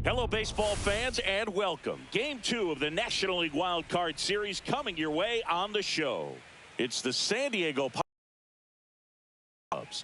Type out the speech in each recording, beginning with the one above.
Hello, baseball fans, and welcome. Game 2 of the National League Wild Card Series coming your way on the show. It's the San Diego Padres.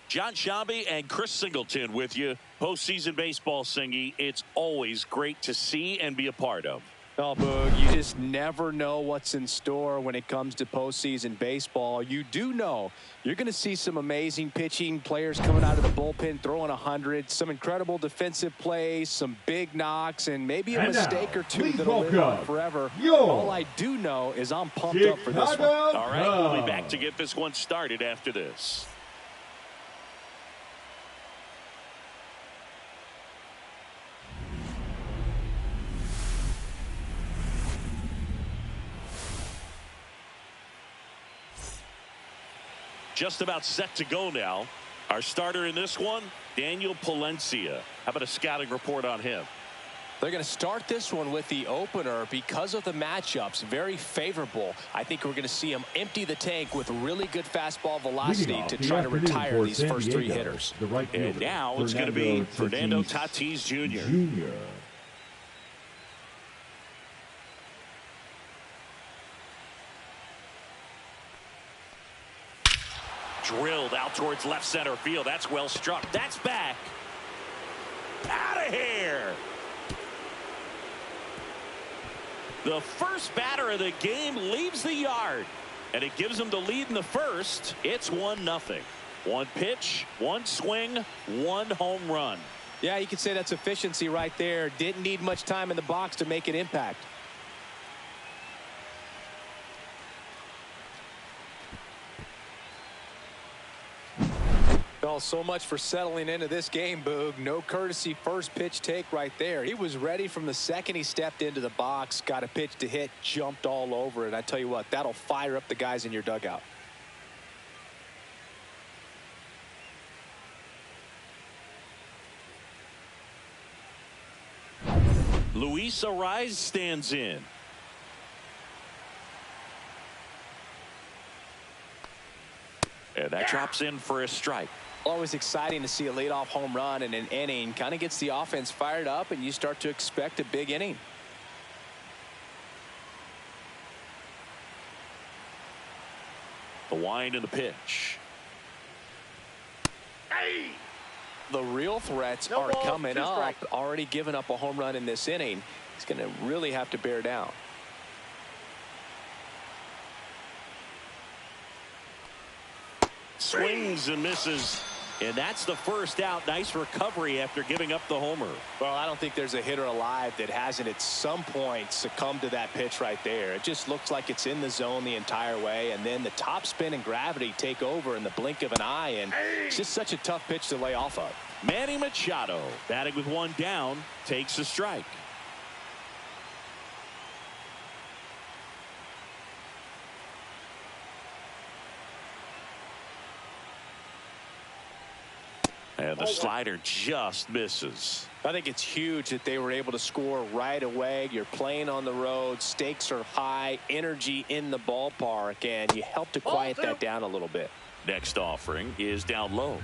John Shambi and Chris Singleton with you. Postseason baseball, Singy. It's always great to see and be a part of. Oh, Boog, you just never know what's in store when it comes to postseason baseball. You do know you're going to see some amazing pitching, players coming out of the bullpen throwing 100, some incredible defensive plays, some big knocks, and maybe a mistake or two that'll live on forever. All I do know is I'm pumped up for this one. All right, we'll be back to get this one started after this. Just about set to go now. Our starter in this one, Daniel Palencia. How about a scouting report on him? They're going to start this one with the opener because of the matchups. Very favorable. I think we're going to see him empty the tank with really good fastball velocity to try to retire these first three hitters. And now it's going to be Fernando Tatis Jr. Drilled out towards left center field. That's well struck. That's back. Out of here. The first batter of the game leaves the yard, and it gives him the lead in the first. It's 1-0. One pitch, one swing, one home run. Yeah, you could say that's efficiency right there. Didn't need much time in the box to make an impact. Well, so much for settling into this game, Boog. No courtesy first pitch take right there. He was ready from the second he stepped into the box, got a pitch to hit, jumped all over it. I tell you what, that'll fire up the guys in your dugout. Luis Arraez stands in. And that drops in for a strike. Always exciting to see a leadoff home run in an inning. Kind of gets the offense fired up, and you start to expect a big inning. The wind and the pitch. Hey! The real threats are coming up. Already given up a home run in this inning. He's going to really have to bear down. Swings and misses, and that's the first out. Nice recovery after giving up the homer. Well, I don't think there's a hitter alive that hasn't at some point succumbed to that pitch right there. It just looks like it's in the zone the entire way, and then the top spin and gravity take over in the blink of an eye, and it's just such a tough pitch to lay off of. Manny Machado, batting with one down, takes a strike. And the slider just misses. I think it's huge that they were able to score right away. You're playing on the road. Stakes are high. Energy in the ballpark. And you help to quiet that down a little bit. Next offering is down low.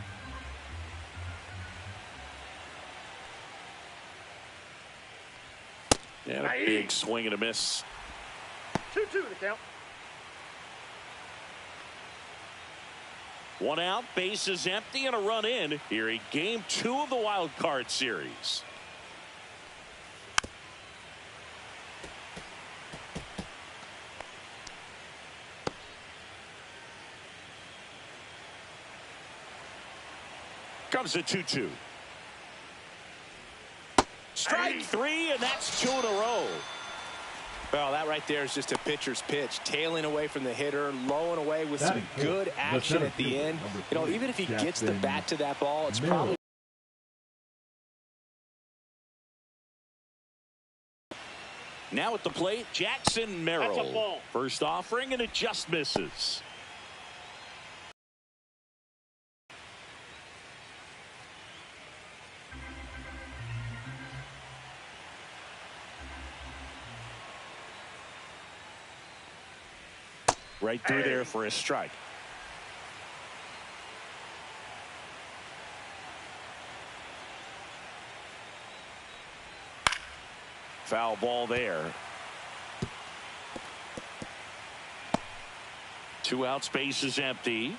And a big swing and a miss. 2-2 to count. One out, bases empty, and a run in here in game 2 of the wild card series. Comes a 2-2. Strike 3, and that's 2 in a row. Well, that right there is just a pitcher's pitch. Tailing away from the hitter, low and away with some good action at the end. You know, even if he gets the bat to that ball, it's probably... Now at the plate, Jackson Merrill. First offering, and it just misses. Right through there for a strike. Foul ball there. 2 outs, base is empty.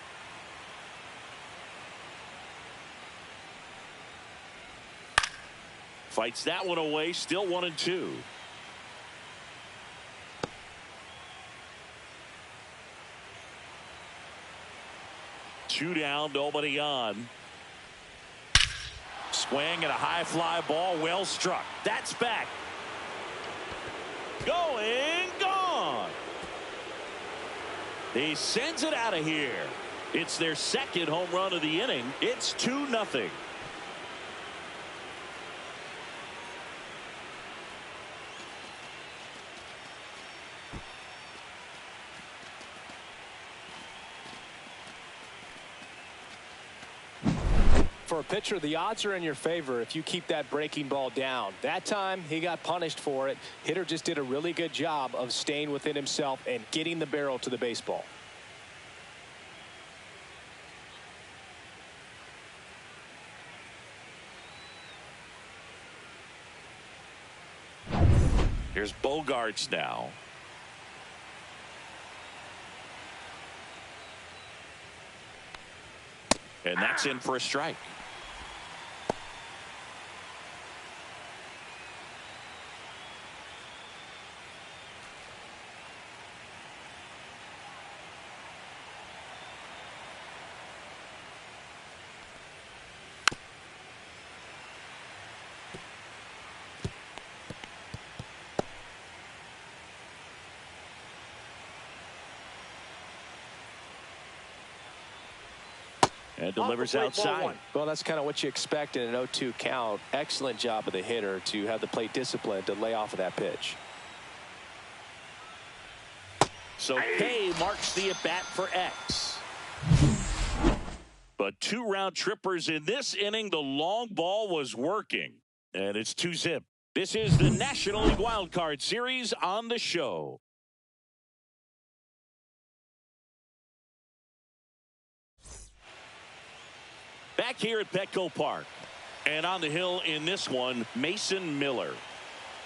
Fights that one away, still 1-2. Two down, nobody on. Swing and a high fly ball, well struck. That's back. Going, gone. He sends it out of here. It's their second home run of the inning. It's 2-0. For a pitcher, the odds are in your favor if you keep that breaking ball down. That time, he got punished for it. Hitter just did a really good job of staying within himself and getting the barrel to the baseball. Here's Bogarts now. And that's in for a strike. And delivers outside. Well, that's kind of what you expect in an 0-2 count. Excellent job of the hitter to have the plate discipline to lay off of that pitch. So K marks the at bat for X. But 2 round trippers in this inning. The long ball was working. And it's 2-zip. This is the National League Wild Card Series on the show. Back here at Petco Park. And on the hill in this one, Mason Miller.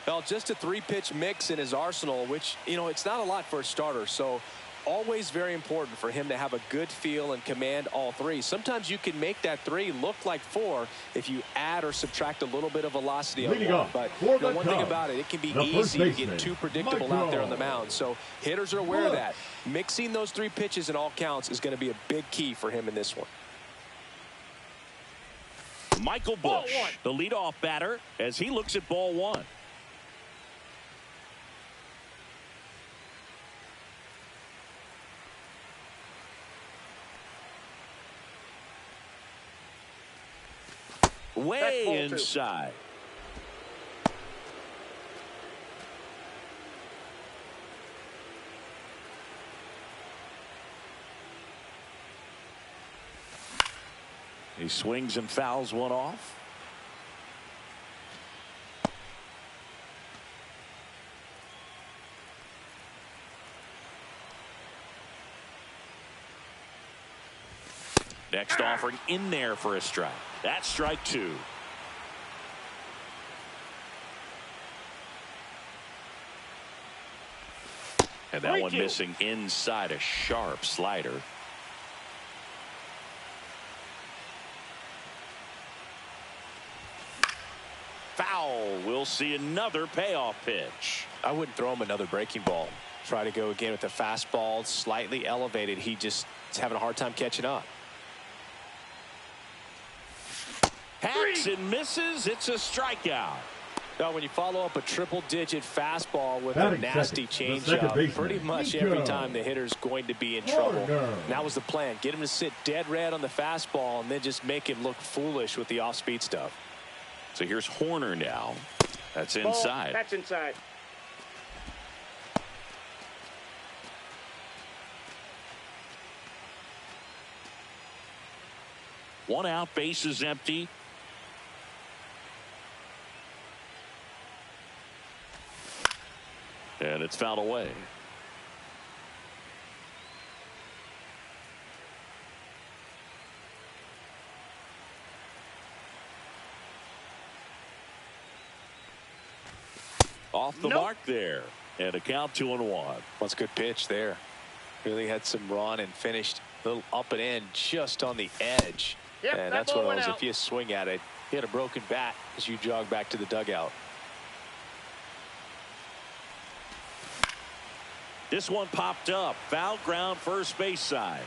Well, just a 3-pitch mix in his arsenal, which, you know, it's not a lot for a starter. So always very important for him to have a good feel and command all 3. Sometimes you can make that 3 look like 4 if you add or subtract a little bit of velocity on one. But you know, one thing about it, it can be easy to get too predictable out there on the mound. So hitters are aware of that. Mixing those 3 pitches in all counts is going to be a big key for him in this one. Michael Bush, the leadoff batter, as he looks at ball 1. Way inside. He swings and fouls one off. Next offering in there for a strike. That's strike 2. And that one missing inside, a sharp slider. Foul. We'll see another payoff pitch. I wouldn't throw him another breaking ball. Try to go again with the fastball, slightly elevated. He just is having a hard time catching up. Hacks and misses. It's a strikeout. Now, when you follow up a triple-digit fastball with a nasty changeup, pretty much every time the hitter's going to be in trouble. And that was the plan. Get him to sit dead red on the fastball and then just make him look foolish with the off-speed stuff. So here's Horner now. That's inside. That's inside. One out, base is empty. And it's fouled away. Off the mark there. And a count 2-1. That's a good pitch there. Really had some run and finished a little up and in just on the edge. Yep, and that's one of those, if you swing at it, you had a broken bat as you jog back to the dugout. This one popped up. Foul ground, first base side.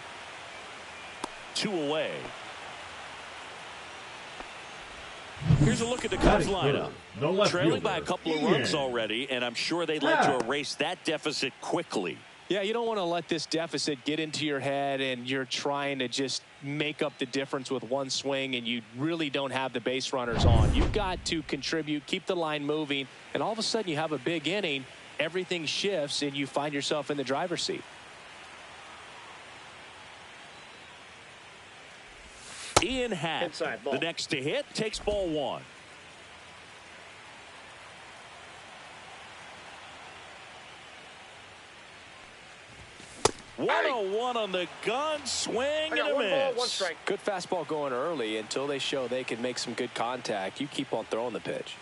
2 away. Here's a look at the Cubs lineup. Trailing by a couple of runs already, and I'm sure they'd like to erase that deficit quickly. Yeah, you don't want to let this deficit get into your head and you're trying to just make up the difference with one swing and you really don't have the base runners on. You've got to contribute, keep the line moving, and all of a sudden you have a big inning, everything shifts, and you find yourself in the driver's seat. Ian Happ, the next to hit, takes ball 1. 1-0-1 on the gun, swing and a miss. 1 strike. Good fastball going early until they show they can make some good contact. You keep on throwing the pitch.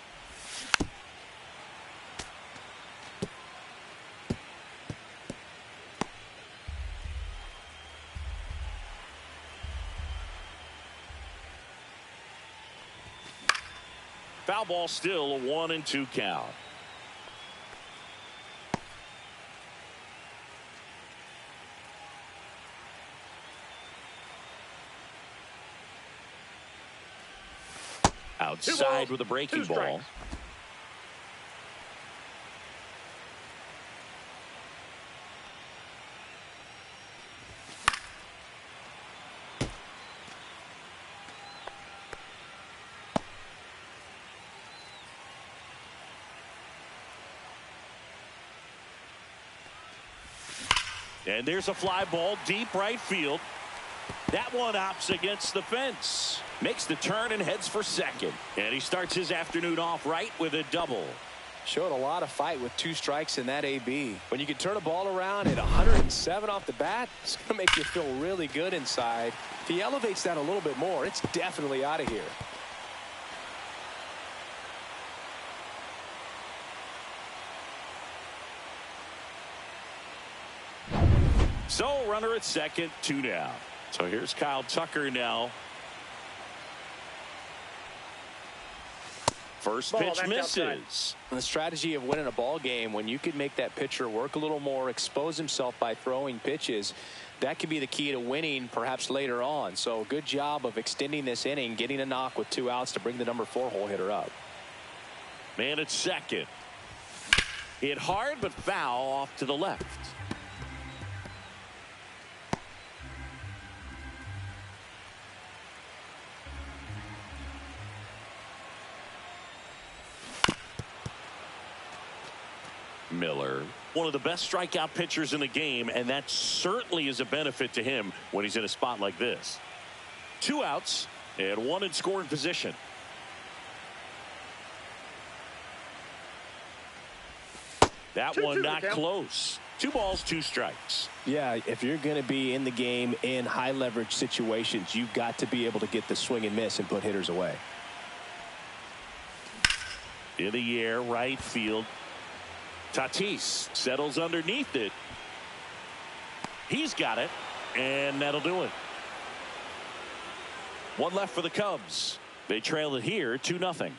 Foul ball, still a 1-2 count. Outside with a breaking ball. And there's a fly ball deep right field. That one opts against the fence. Makes the turn and heads for second. And he starts his afternoon off right with a double. Showed a lot of fight with 2 strikes in that AB. When you can turn a ball around at 107 off the bat, it's going to make you feel really good inside. If he elevates that a little bit more, it's definitely out of here. So runner at second, 2 down. So here's Kyle Tucker now. First pitch misses. And the strategy of winning a ball game, when you can make that pitcher work a little more, expose himself by throwing pitches, that could be the key to winning perhaps later on. So good job of extending this inning, getting a knock with 2 outs to bring the number 4 hole hitter up. Man at second. Hit hard but foul off to the left. Miller, one of the best strikeout pitchers in the game, and that certainly is a benefit to him when he's in a spot like this. 2 outs and 1 in scoring position. That one not close. 2 balls, 2 strikes. Yeah, if you're going to be in the game in high leverage situations, you've got to be able to get the swing and miss and put hitters away. In the air, right field. Tatis settles underneath it. He's got it, and that'll do it. 1 left for the Cubs. They trail it here 2-0.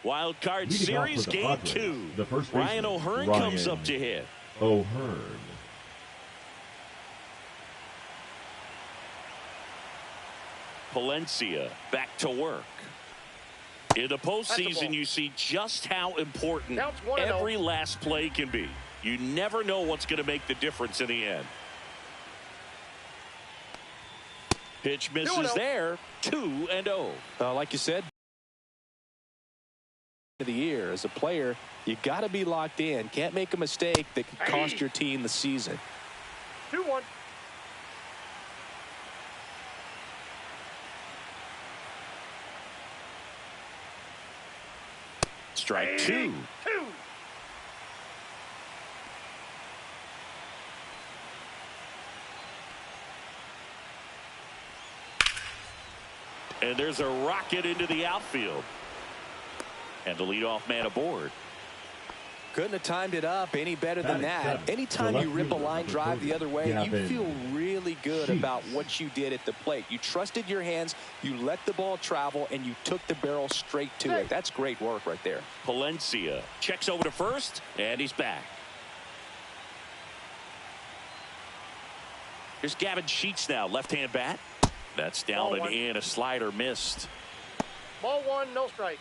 Wild card series game 2. Ryan O'Hearn comes up to hit. O'Hearn. Palencia back to work. In the postseason, you see just how important every last play can be. You never know what's going to make the difference in the end. Pitch misses there. 2-0. Like you said, of the year as a player, you got to be locked in. Can't make a mistake that could cost your team the season. 2-1. Strike 2. And there's a rocket into the outfield. And the leadoff man aboard. Couldn't have timed it up any better than that. Anytime you rip a line drive the other way, you feel really good about what you did at the plate. You trusted your hands, you let the ball travel, and you took the barrel straight to it. That's great work right there. Palencia checks over to first, and he's back. Here's Gavin Sheets now, left-hand bat. That's down and in. A slider missed. Ball one, no strikes.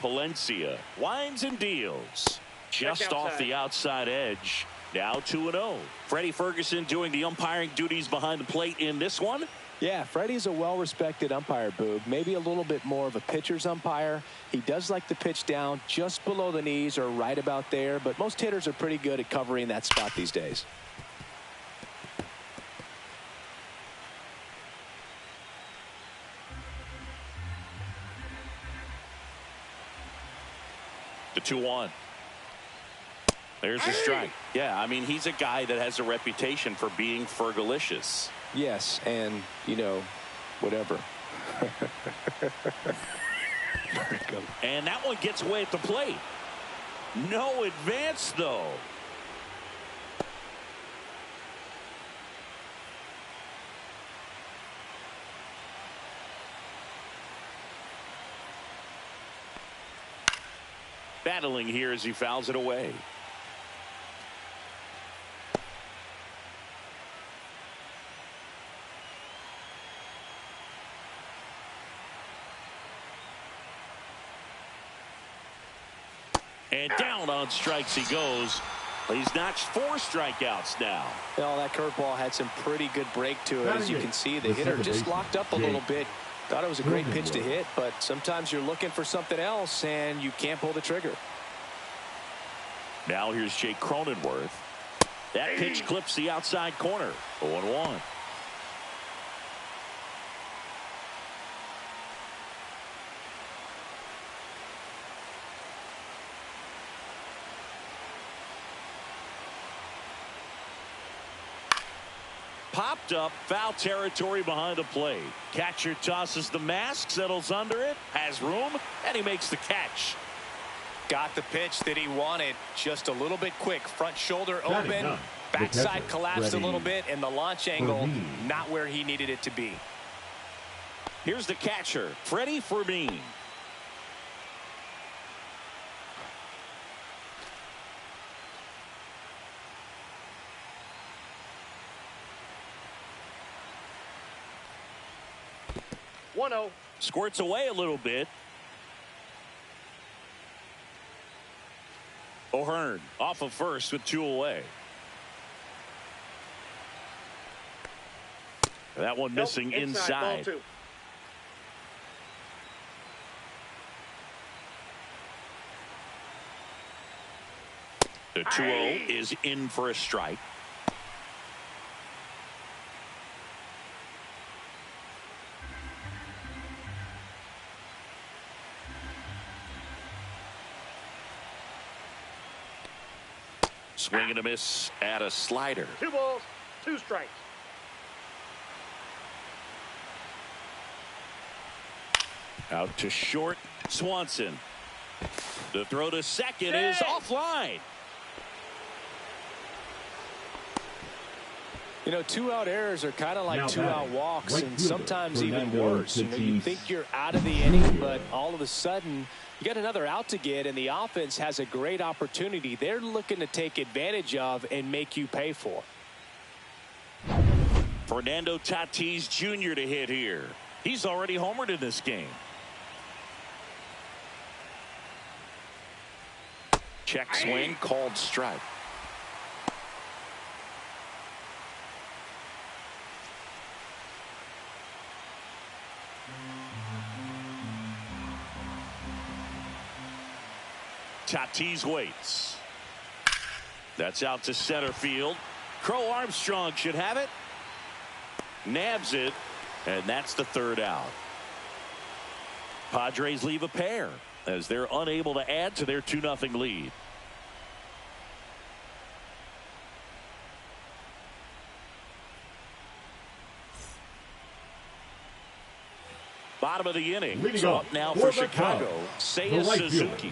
Palencia winds and deals. Just off the outside edge. Now 2-0. Freddie Ferguson doing the umpiring duties behind the plate in this one. Yeah, Freddie's a well-respected umpire, Boob. Maybe a little bit more of a pitcher's umpire. He does like to pitch down just below the knees or right about there, but most hitters are pretty good at covering that spot these days. The 2-1. There's a strike. Yeah, I mean, he's a guy that has a reputation for being Fergalicious. Yes, and, you know, whatever. And that one gets away at the plate. No advance, though. Battling here as he fouls it away. And down on strikes he goes. He's notched 4 strikeouts now. Well, that curveball had some pretty good break to it. As you can see, the hitter just locked up a little bit. Thought it was a great pitch to hit, but sometimes you're looking for something else and you can't pull the trigger. Now here's Jake Cronenworth. That pitch clips the outside corner. 0-1. Popped up, foul territory behind the plate. Catcher tosses the mask, settles under it, has room, and he makes the catch. Got the pitch that he wanted, just a little bit quick. Front shoulder open, backside collapsed a little bit, and the launch angle not where he needed it to be. Here's the catcher, Freddie Fermin. Squirts away a little bit. O'Hearn off of first with 2 away. That one missing inside. The 2-0 is in for a strike. Swing and a miss at a slider. 2 balls, 2 strikes. Out to short, Swanson. The throw to second is offline. You know, 2-out errors are kind of like 2-out walks, and sometimes even worse. You know, you think you're out of the inning, but all of a sudden you got another out to get, and the offense has a great opportunity they're looking to take advantage of and make you pay for. Fernando Tatis Jr. to hit here. He's already homered in this game. Check swing, called strike. Tatis waits. That's out to center field. Crow Armstrong should have it. Nabs it, and that's the 3rd out. Padres leave a pair as they're unable to add to their 2-0 lead. Bottom of the inning. Leading So up up now for for the Chicago, Cubs, Seiya right Suzuki.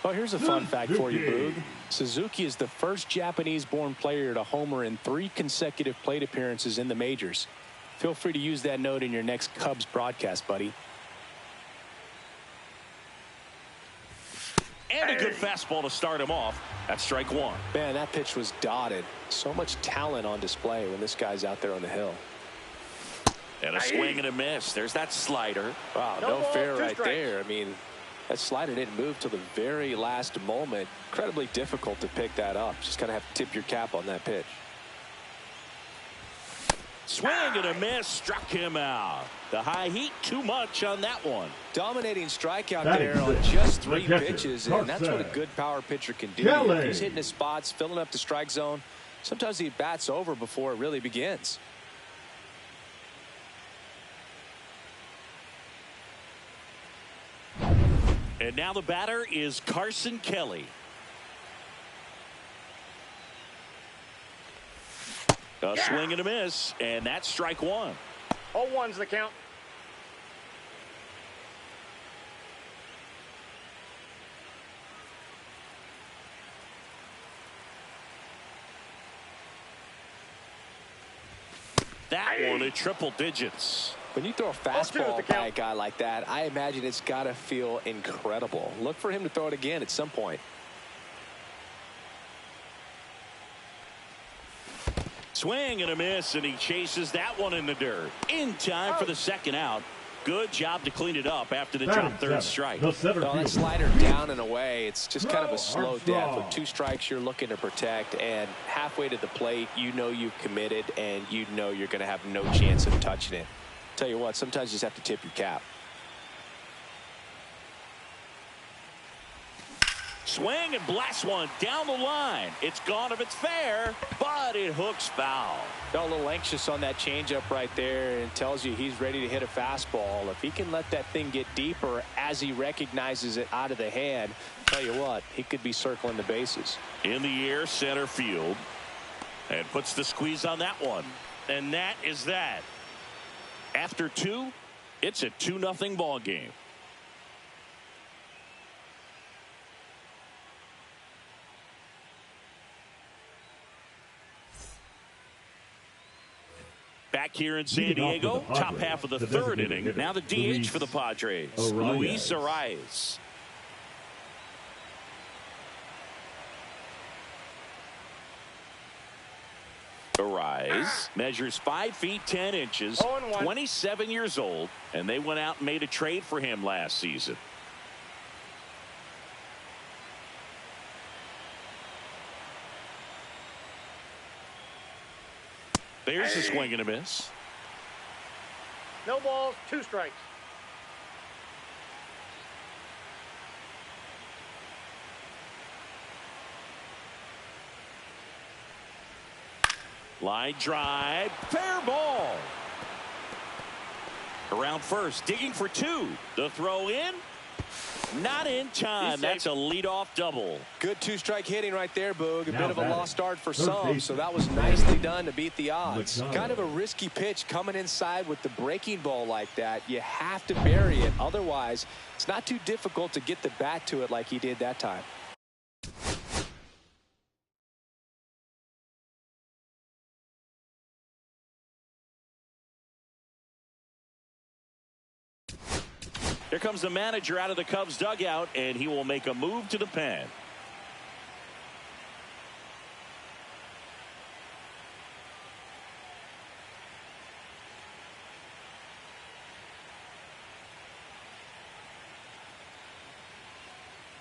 Well, here's a fun fact for you, Boog. Suzuki is the first Japanese-born player to homer in 3 consecutive plate appearances in the majors. Feel free to use that note in your next Cubs broadcast, buddy. And a good fastball to start him off. That's strike 1. Man, that pitch was dotted. So much talent on display when this guy's out there on the hill. And a swing and a miss. There's that slider. Wow, No no balls, fair 2 right strikes. there. I mean, that slider didn't move till the very last moment. Incredibly difficult to pick that up. Just kind of have to tip your cap on that pitch. Swing and a miss. Struck him out. The high heat, too much on that one. Dominating strikeout That there is on it. just 3 The catcher, pitches, and that's what a Carson. good power pitcher can do. Kelly. If he's hitting his spots, filling up the strike zone, sometimes he bats over before it really begins. And now the batter is Carson Kelly. A swing and a miss, and that's strike 1. 0-1's the count. That one at triple digits. When you throw a the fastball by a count. guy like that, I imagine it's got to feel incredible. Look for him to throw it again at some point. Swing and a miss, and he chases that one in the dirt. In time for the second out. Good job to clean it up after the drop third strike. The center Well, that fielder. slider down and away, it's just kind of a slow Armstrong. death. With 2 strikes, you're looking to protect, and halfway to the plate, you know you've committed, and you know you're going to have no chance of touching it. Tell you what, sometimes you just have to tip your cap. Swing and blast one down the line. It's gone if it's fair, but it hooks foul. Got a little anxious on that changeup right there, and tells you he's ready to hit a fastball. If he can let that thing get deeper as he recognizes it out of the hand, tell you what, he could be circling the bases. In the air, center field, and puts the squeeze on that one. And that is that. After 2, it's a 2-0 ball game. Back here in San Leading off Diego, for the top Padres, half of the the third designated inning. hitter, Now the DH for the Padres, Luis Arias. Arise measures 5 feet 10 inches, 0-1. 27 years old, and they went out and made a trade for him last season. There's a swing and a miss. No balls, 2 strikes. Line drive, fair ball. Around first, digging for 2. The throw in, not in time. That's a leadoff double. Good 2-strike hitting right there, Boog. A Now bit of a batting, lost start for third some, baseman. so that was nicely done to beat the odds. McDonald. Kind of a risky pitch coming inside with the breaking ball like that. You have to bury it. Otherwise, it's not too difficult to get the bat to it like he did that time. Here comes the manager out of the Cubs dugout, and he will make a move to the pen.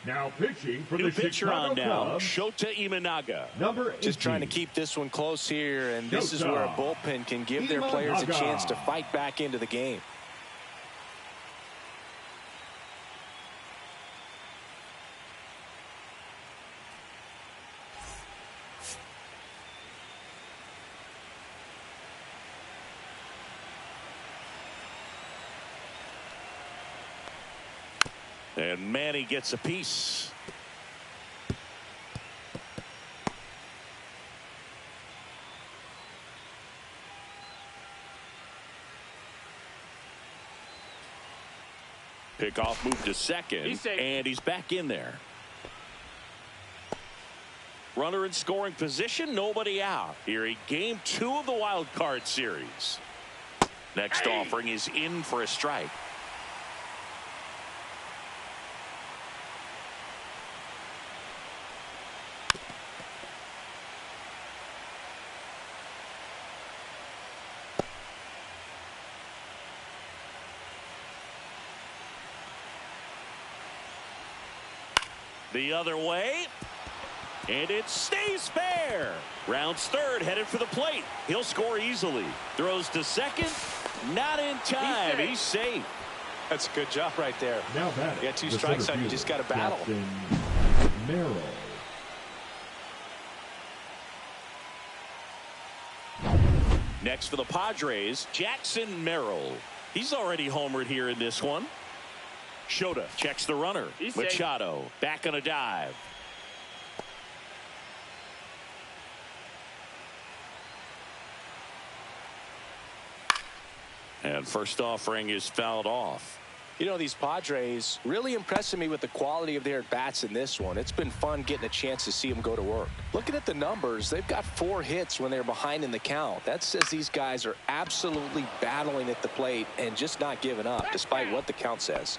Now pitching for New the pitcher Chicago on now, Cubs, Shota Imanaga. number 18. Just trying to keep this one close here, and this is where a bullpen can give their players a chance to fight back into the game. And Manny gets a piece. Pickoff move to second, and he's back in there. Runner in scoring position, nobody out. Here in game 2 of the wild card series. Next offering is in for a strike. The other way. And it stays fair. Rounds third, headed for the plate. He'll score easily. Throws to second. Not in time. He's safe. That's a good job right there. Now batting, you got 2 strikes on you. Just got to battle. Merrill. Next for the Padres, Jackson Merrill. He's already homered here in this one. Shota checks the runner. Machado back on a dive. And first offering is fouled off. You know, these Padres really impressing me with the quality of their at-bats in this one. It's been fun getting a chance to see them go to work. Looking at the numbers, they've got 4 hits when they're behind in the count. That says these guys are absolutely battling at the plate and just not giving up, despite what the count says.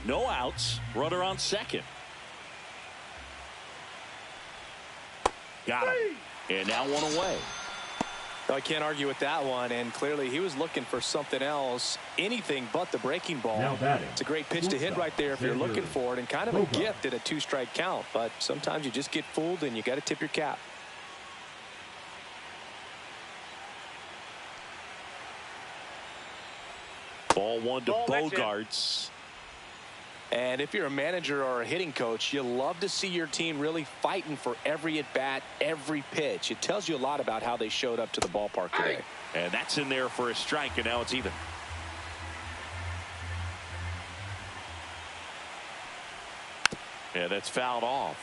No outs. Runner on second. Got him. And now 1 away. I can't argue with that one, and clearly he was looking for something else, anything but the breaking ball. It's a great pitch to hit right there if you're looking for it, and kind of a gift at a 2-strike count, but sometimes you just get fooled and you got to tip your cap. Ball 1 to Bogarts. And if you're a manager or a hitting coach, you love to see your team really fighting for every at-bat, every pitch. It tells you a lot about how they showed up to the ballpark today. And that's in there for a strike, and now it's even. Yeah, that's fouled off.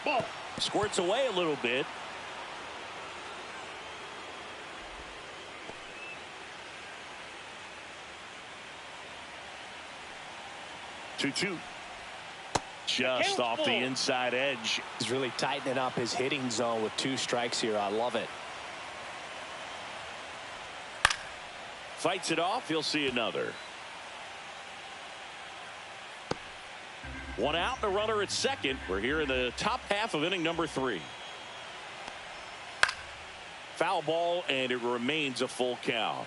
Ball. Squirts away a little bit. Two. Just off the inside edge. He's really tightening up his hitting zone with 2 strikes here. I love it. Fights it off. He'll see another. 1 out and a runner at second. We're here in the top half of inning number 3. Foul ball, and it remains a full count.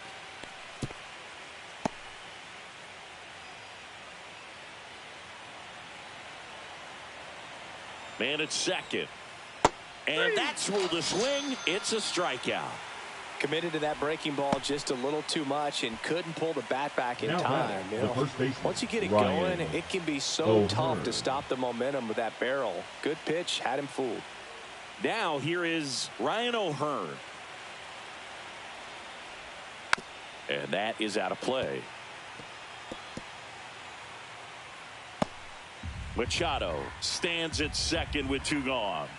Man at second. And that's ruled a swing. It's a strikeout. Committed to that breaking ball just a little too much and couldn't pull the bat back in time. You know, once you get it going, it can be so tough to stop the momentum of that barrel. Good pitch, had him fooled. Now here is Ryan O'Hearn. And that is out of play. Machado stands at second with 2 gone.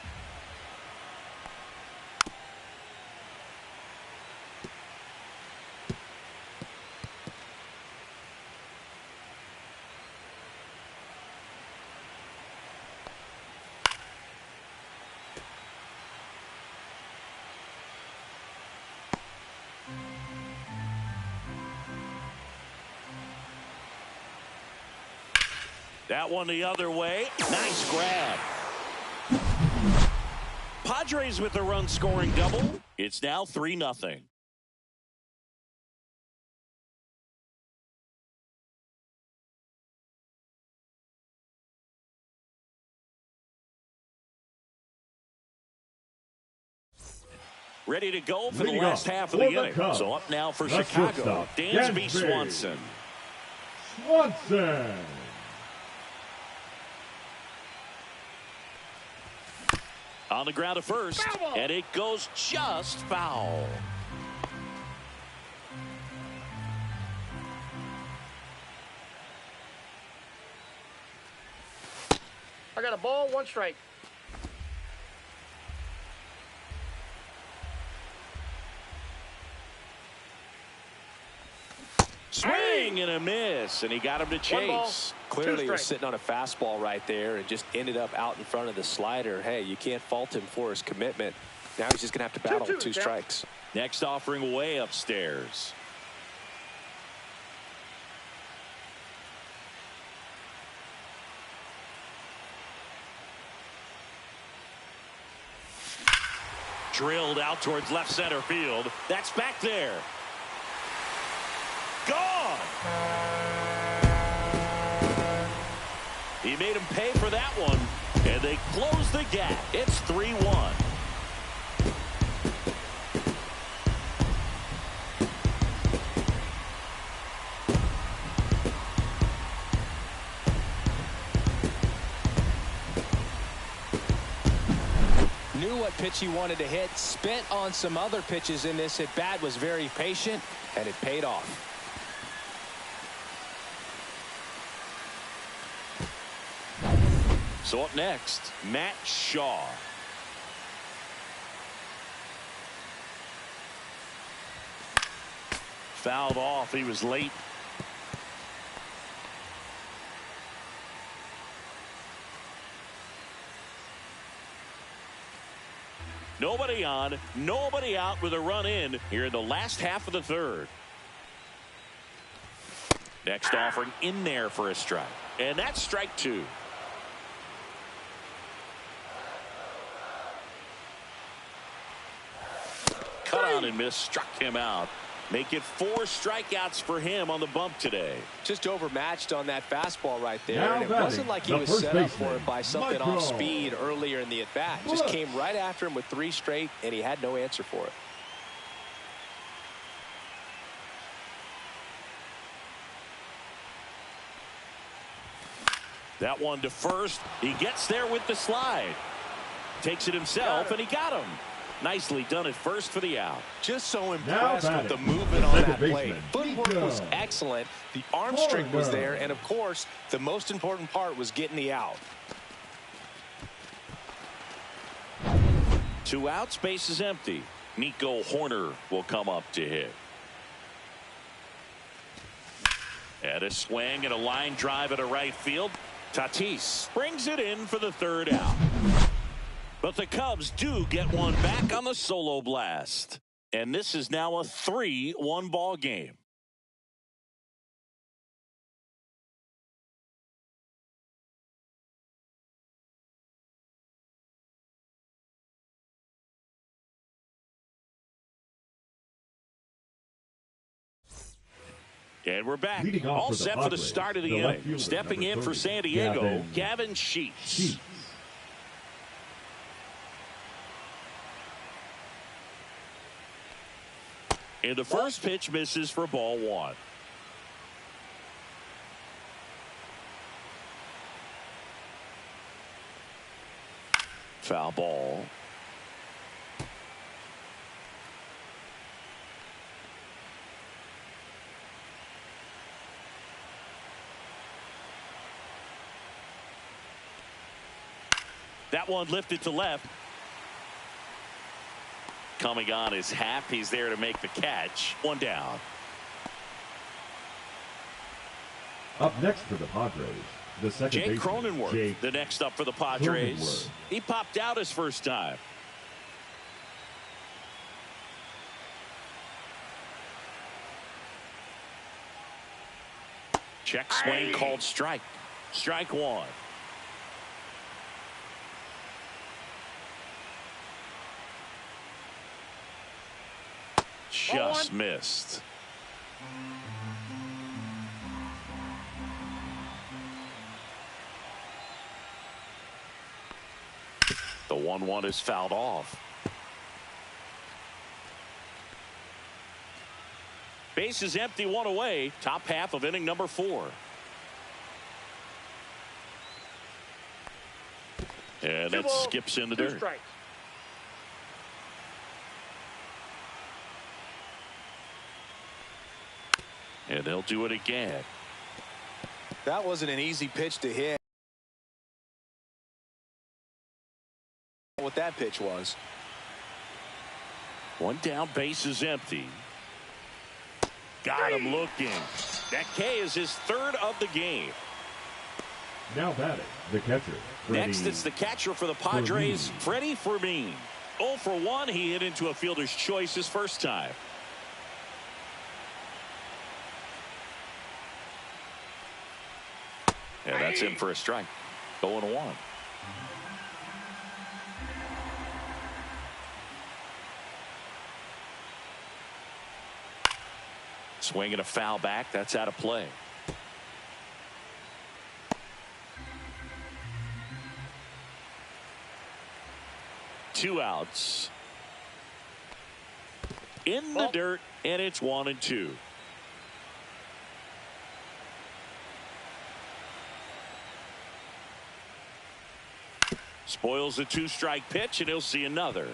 That one the other way. Nice grab. Padres with the run scoring double. It's now 3-0. Ready to go for the last half of the inning. So up now for Chicago, Dansby Swanson. On the ground at first, and it goes just foul. got a ball, 1 strike. Swing and a miss, and he got him to 1 ball, chase. 2 Clearly, he was strikes. sitting on a fastball right there and just ended up out in front of the slider. Hey, you can't fault him for his commitment. Now he's just going to have to battle 2-2 2 count. strikes. Next offering way upstairs. Drilled out towards left center field. That's back there. Gone. He made him pay for that one, and they close the gap. It's 3-1. Knew what pitch he wanted to hit, spent on some other pitches in this at bat, was very patient, and it paid off. So up next, Matt Shaw. Fouled off. He was late. Nobody on, nobody out with a run in here in the last half of the third. Next offering in there for a strike. And that's strike 2. Cut on and miss, struck him out. Make it 4 strikeouts for him on the bump today. Just overmatched on that fastball right there. Now And it batting, wasn't like he the was first set up baseman, for it by something Michael. off speed earlier in the at-bat. Just came right after him with 3 straight, and he had no answer for it. That one to first. He gets there with the slide. Takes it himself, and he got him. Nicely done at first for the out. Just so Now impressed with the batting, movement the on second that plate. baseman, Footwork was Nico. excellent. The arm strength was Corner. there. And, of course, the most important part was getting the out. 2 outs, base is empty. Nico Horner will come up to hit. And a swing and a line drive at a right field. Tatis brings it in for the 3rd out. But the Cubs do get one back on the solo blast. And this is now a 3-1 ball game. And we're back. Leading off All for the set for the Padres, start of the the left inning. fielder, Stepping number in for 30, San Diego, Gavin Sheets. Sheets. And the first pitch misses for ball 1. Foul ball. That one lifted to left. Coming on is Happ. He's there to make the catch. 1 down. Up next for the Padres, the second Jake baseman, Cronenworth, Jake the next up for the Padres. Cronenworth. He popped out his first time. Check swing called strike. Strike 1. Just missed. The 1-1 is fouled off. Base is empty, 1 away. Top half of inning number 4. And it skips in the 2 dirt. strikes. And they'll do it again. That wasn't an easy pitch to hit. what that pitch was. One down, base is empty. Got him looking. That K is his third of the game. Now batting, the catcher. Next, it's the catcher for the Padres, Freddie Fermin. 0 for 1. He hit into a fielder's choice his first time. Yeah, that's in for a strike. 0-1. Swinging a foul back. That's out of play. Two outs. In the dirt, and it's 1-2. Spoils the 2-strike pitch, and he'll see another.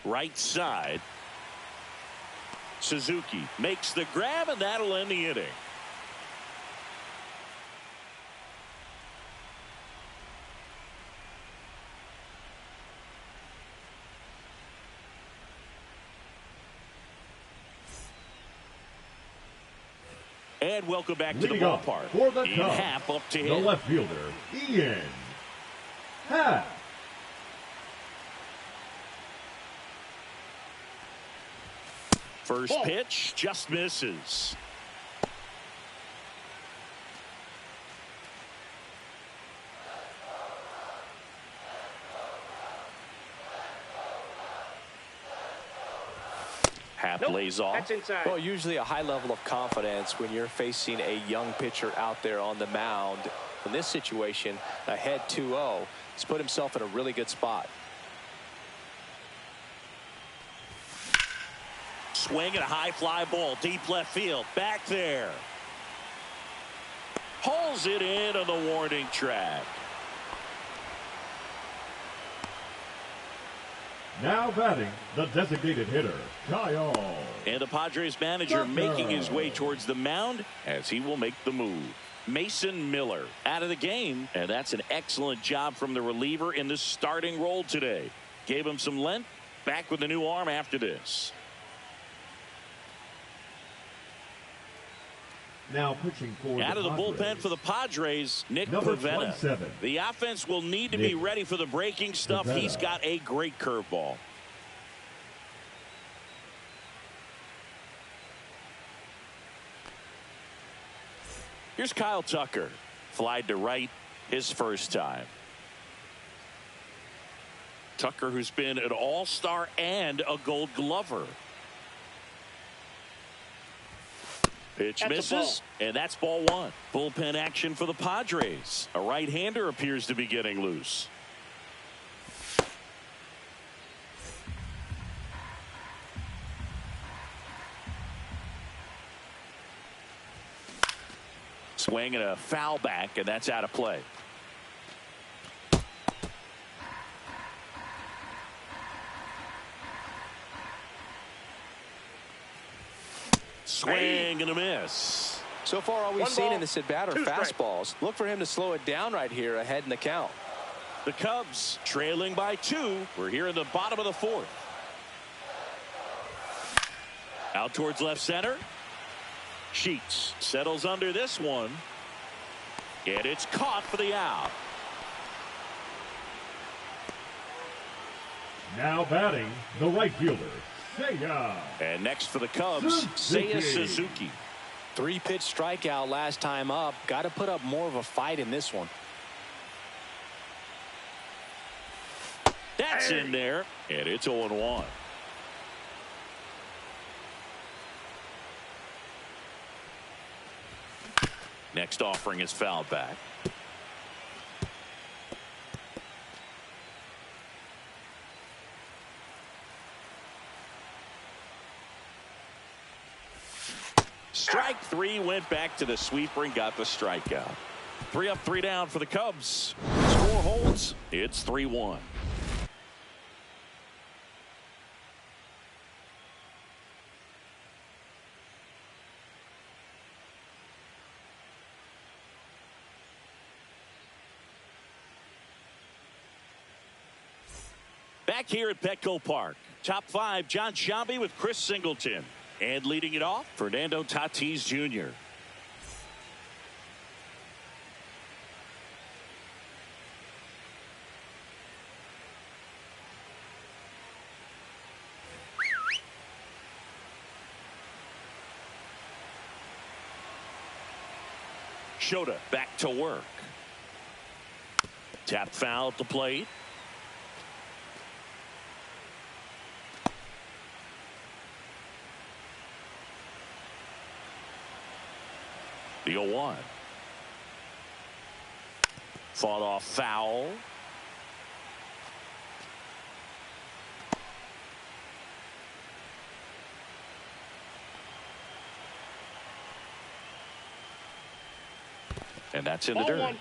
Right side. Suzuki makes the grab, and that'll end the inning. And welcome back to the ballpark. For the Ian Happ up to hit. The left fielder, Ian Happ. First pitch just misses. Happ lays off. That's inside. Well, usually a high level of confidence when you're facing a young pitcher out there on the mound. In this situation, ahead 2-0, he's put himself in a really good spot. Swing and a high fly ball deep left field. Back there. Pulls it in on the warning track. Now batting, the designated hitter, Kyle. And the Padres manager making his way towards the mound as he will make the move. Mason Miller out of the game, and that's an excellent job from the reliever in the starting role today. Gave him some length. Back with a new arm after this. Now pitching for out of the bullpen for the Padres, Nick Pivetta. The offense will need to be ready for the breaking stuff. He's got a great curveball. Here's Kyle Tucker. Flied to right his first time. Tucker, who's been an all-star and a Gold Glover. Pitch misses, and that's ball one. Bullpen action for the Padres. A right-hander appears to be getting loose. Swing and a foul back, and that's out of play. Swing and a miss. So far, all we've seen in this at bat are fastballs. Look for him to slow it down right here ahead in the count. The Cubs trailing by 2. We're here in the bottom of the 4th. Out towards left center. Sheets settles under this one. And it's caught for the out. Now batting, the right fielder, Seiya. And next for the Cubs, Seiya Suzuki. 3-pitch strikeout last time up. Got to put up more of a fight in this one. That's in there, and it's 0-1. Next offering is fouled back. Strike 3, went back to the sweeper and got the strikeout. 3 up, 3 down for the Cubs. Score holds. It's 3-1. back here at Petco Park. Top 5, John Sciambi with Chris Singleton. And leading it off, Fernando Tatis Jr. Shota back to work. Tap foul at the plate. The 0-1. Fought off foul. And that's in the dirt. One.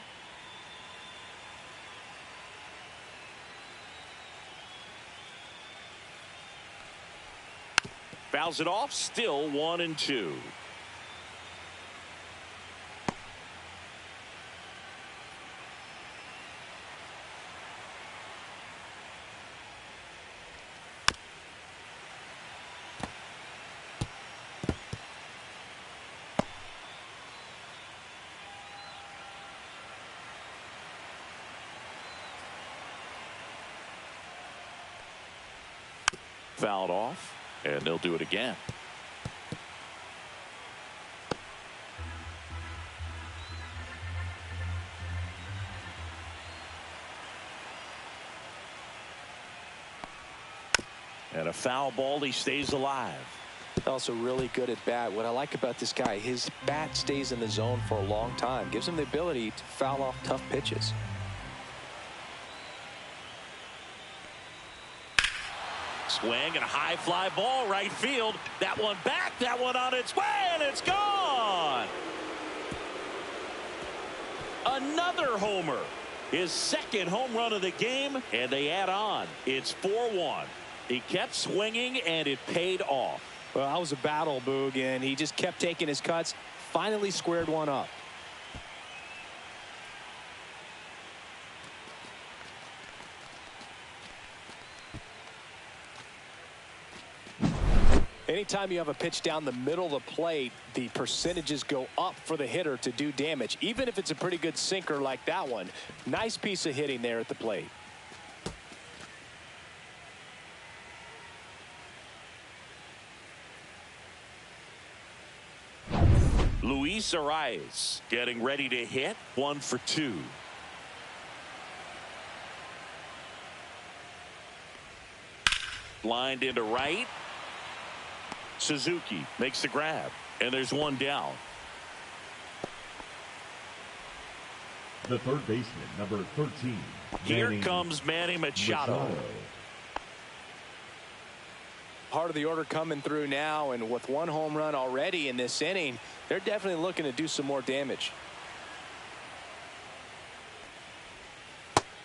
Fouls it off. Still 1-2. Fouled off, and they'll do it again. And a foul ball. He stays alive. Also really good at bat. What I like about this guy, his bat stays in the zone for a long time. Gives him the ability to foul off tough pitches. Swing and a high fly ball right field. That one back, that one on its way, and it's gone. Another homer. His second home run of the game, and they add on. It's 4-1. He kept swinging, and it paid off. Well, that was a battle, Boog, and he just kept taking his cuts. Finally squared one up. Anytime you have a pitch down the middle of the plate, the percentages go up for the hitter to do damage, even if it's a pretty good sinker like that one. Nice piece of hitting there at the plate. Luis Arias getting ready to hit. 1 for 2. Lined into right. Suzuki makes the grab, and there's one down. The third baseman, number 13. Here comes Manny Machado. Part of the order coming through now, and with one home run already in this inning, they're definitely looking to do some more damage.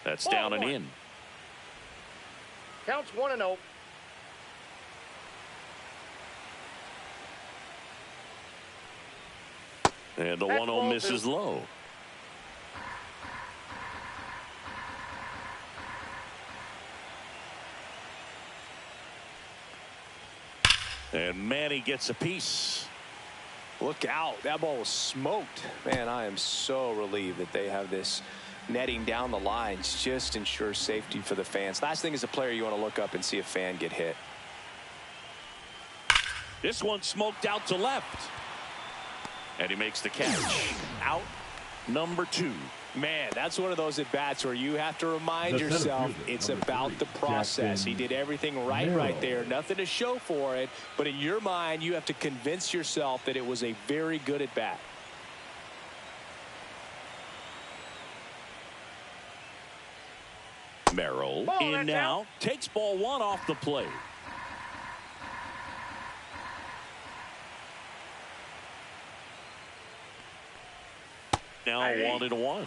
That's down and in. Counts 1-0. And the 1-0 misses low. And Manny gets a piece. Look out. That ball was smoked. Man, I am so relieved that they have this netting down the lines. Just ensures safety for the fans. Last thing as a player, you want to look up and see a fan get hit. This one smoked out to left. And he makes the catch. Out number 2. Man, that's one of those at-bats where you have to remind yourself it's about the process. He did everything right there. Nothing to show for it. But in your mind, you have to convince yourself that it was a very good at-bat. Merrill in now. Takes ball 1 off the plate. Now 1-1.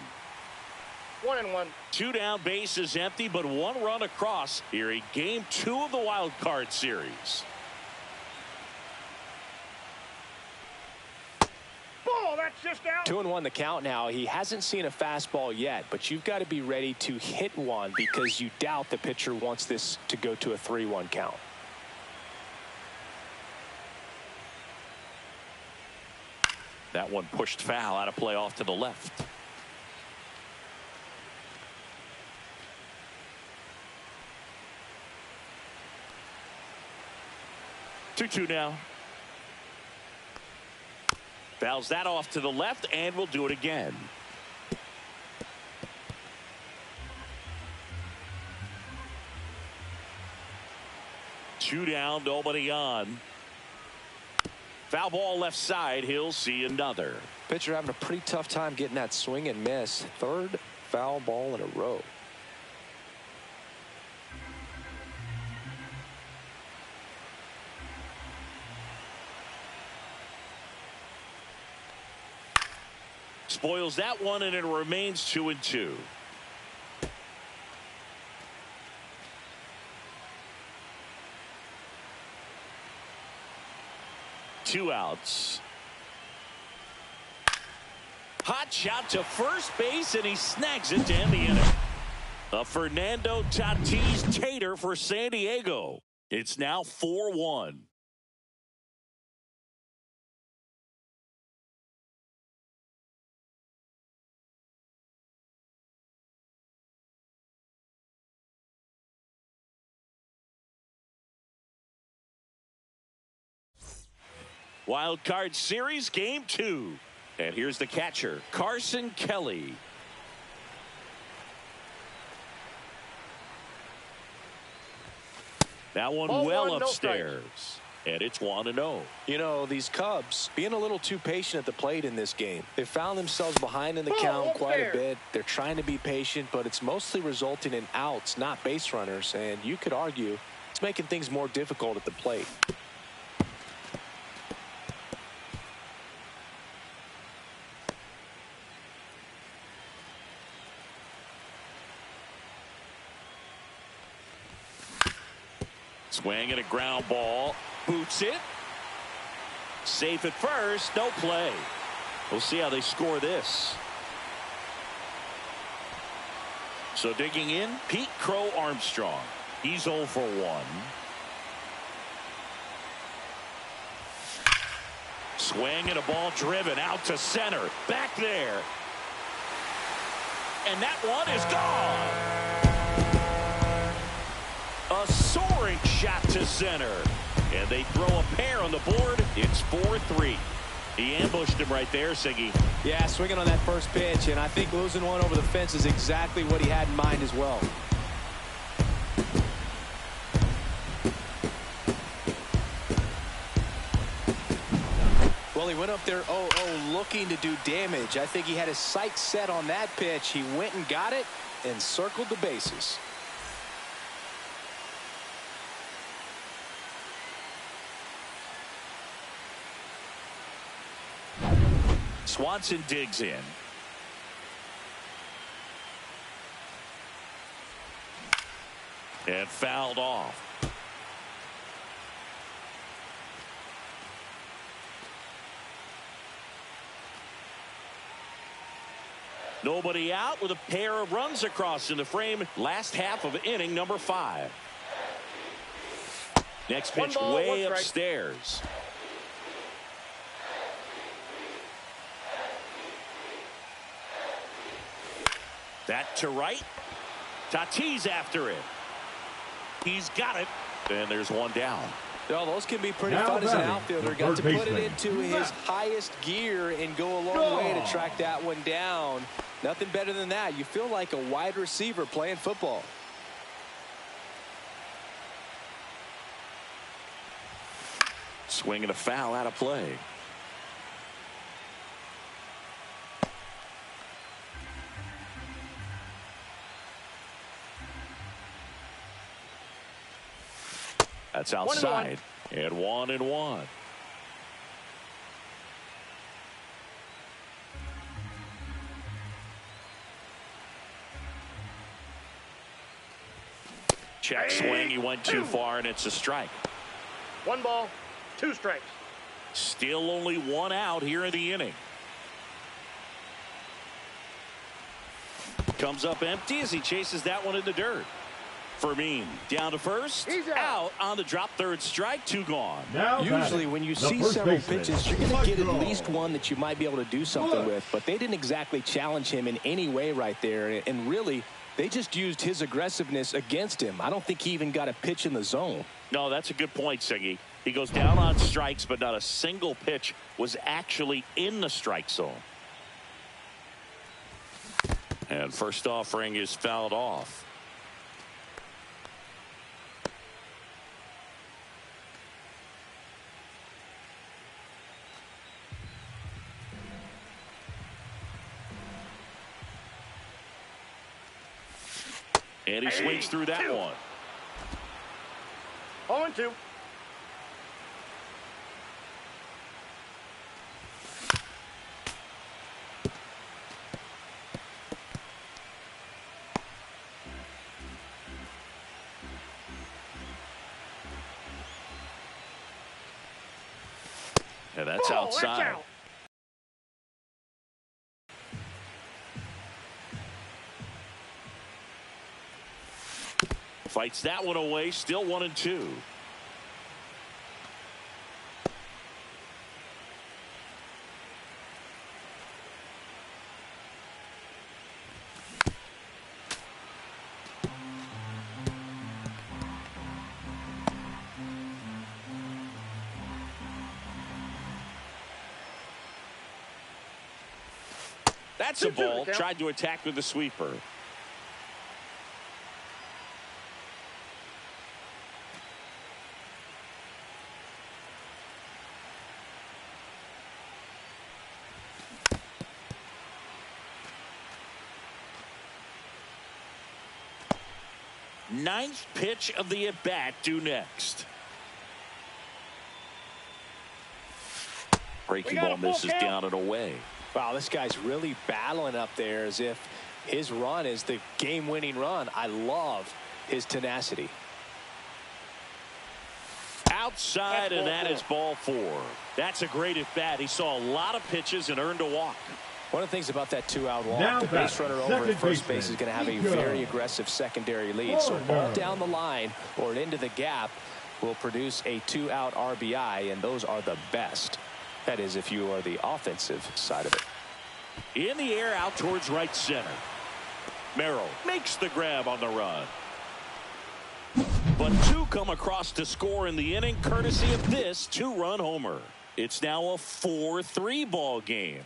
1-1. 2 down, bases empty, but 1 run across here in game 2 of the wild card series. Ball, that's Just out. 2-1 the count now. He hasn't seen a fastball yet, but you've got to be ready to hit one because you doubt the pitcher wants this to go to a 3-1 count. That one pushed foul, out of play off to the left. Two now. Fouls that off to the left, and we'll do it again. Two down, nobody on. Foul ball left side. He'll see another. Pitcher having a pretty tough time getting that swing and miss. Third foul ball in a row. Spoils that one, and it remains 2-2. Two outs. Hot shot to first base, and he snags it to end the inning. A Fernando Tatis tater for San Diego. It's now 4-1. Wild Card Series Game 2. And here's the catcher, Carson Kelly. That one well upstairs. And it's 1-0. You know, these Cubs being a little too patient at the plate in this game. They found themselves behind in the count quite a bit. They're trying to be patient, but it's mostly resulting in outs, not base runners. And you could argue it's making things more difficult at the plate. Swing and a ground ball. Boots it. Safe at first. No play. We'll see how they score this. So digging in, Pete Crow Armstrong. He's 0 for 1. Swing and a ball driven out to center. Back there. And that one is gone. A soaring shot to center. And they throw a pair on the board. It's 4-3. He ambushed him right there, Siggy. Yeah, swinging on that first pitch, and I think losing one over the fence is exactly what he had in mind as well. Well, he went up there 0-0 looking to do damage. I think he had his sights set on that pitch. He went and got it and circled the bases. Swanson digs in. And fouled off. Nobody out with a pair of runs across in the frame. Last half of inning number 5. Next pitch way upstairs. That to right. Tatis after it. He's got it. And there's one down. Well, those can be pretty fun as an outfielder. Got to put it into his highest gear and go a long way to track that one down. Nothing better than that. You feel like a wide receiver playing football. Swing and a foul out of play. That's outside. And 1-1. Check swing. He went too far, and it's a strike. 1 ball, 2 strikes. Still only 1 out here in the inning. comes up empty as he chases that one in the dirt. Fermin down to first. He's out on the drop. Third strike. 2 gone. Usually when you see several pitches, you're going to get at least one that you might be able to do something with. But they didn't exactly challenge him in any way right there. And really, they just used his aggressiveness against him. I don't think he even got a pitch in the zone. No, that's a good point, Siggy. He goes down on strikes, but not a single pitch was actually in the strike zone. And first offering is fouled off. And he swings through that one. 0-2. And that's outside. Out. Fights that one away. Still 1-2. That's a ball. Tried to attack with the sweeper. Ninth pitch of the at-bat due next. Breaking ball misses down and away. Wow, this guy's really battling up there as if his run is the game-winning run. I love his tenacity. Outside, and that is ball 4. That's a great at-bat. He saw a lot of pitches and earned a walk. One of the things about that 2-out walk, the base runner over at first base is going to have a very aggressive secondary lead. So a ball down the line or into the gap will produce a 2-out RBI, and those are the best. That is, if you are the offensive side of it. In the air, out towards right center. Merrill makes the grab on the run. But 2 come across to score in the inning, courtesy of this 2-run homer. It's now a 4-3 ball game.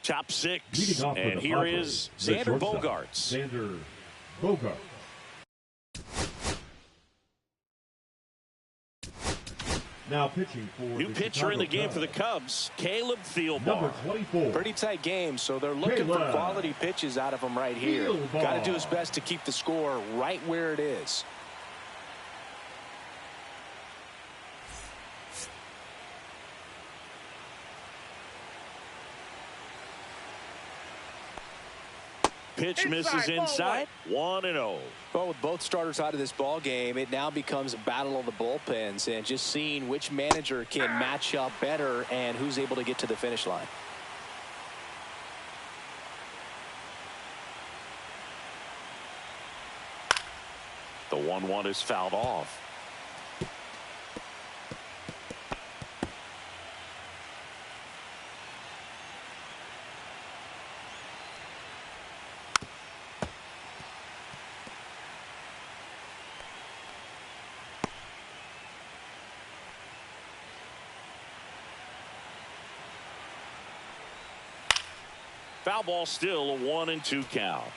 Top 6, and here is Xander Bogaerts. Xander Bogaerts. Now pitching for new pitcher in the game for the Cubs, Caleb Thielbar. Number 24. Pretty tight game, so they're looking for quality pitches out of him right here. Got to do his best to keep the score right where it is. Pitch misses inside. 1-0. Well, with both starters out of this ball game, it now becomes a battle of the bullpens and just seeing which manager can match up better and who's able to get to the finish line. The 1-1 is fouled off. Foul ball, still a 1-2 count.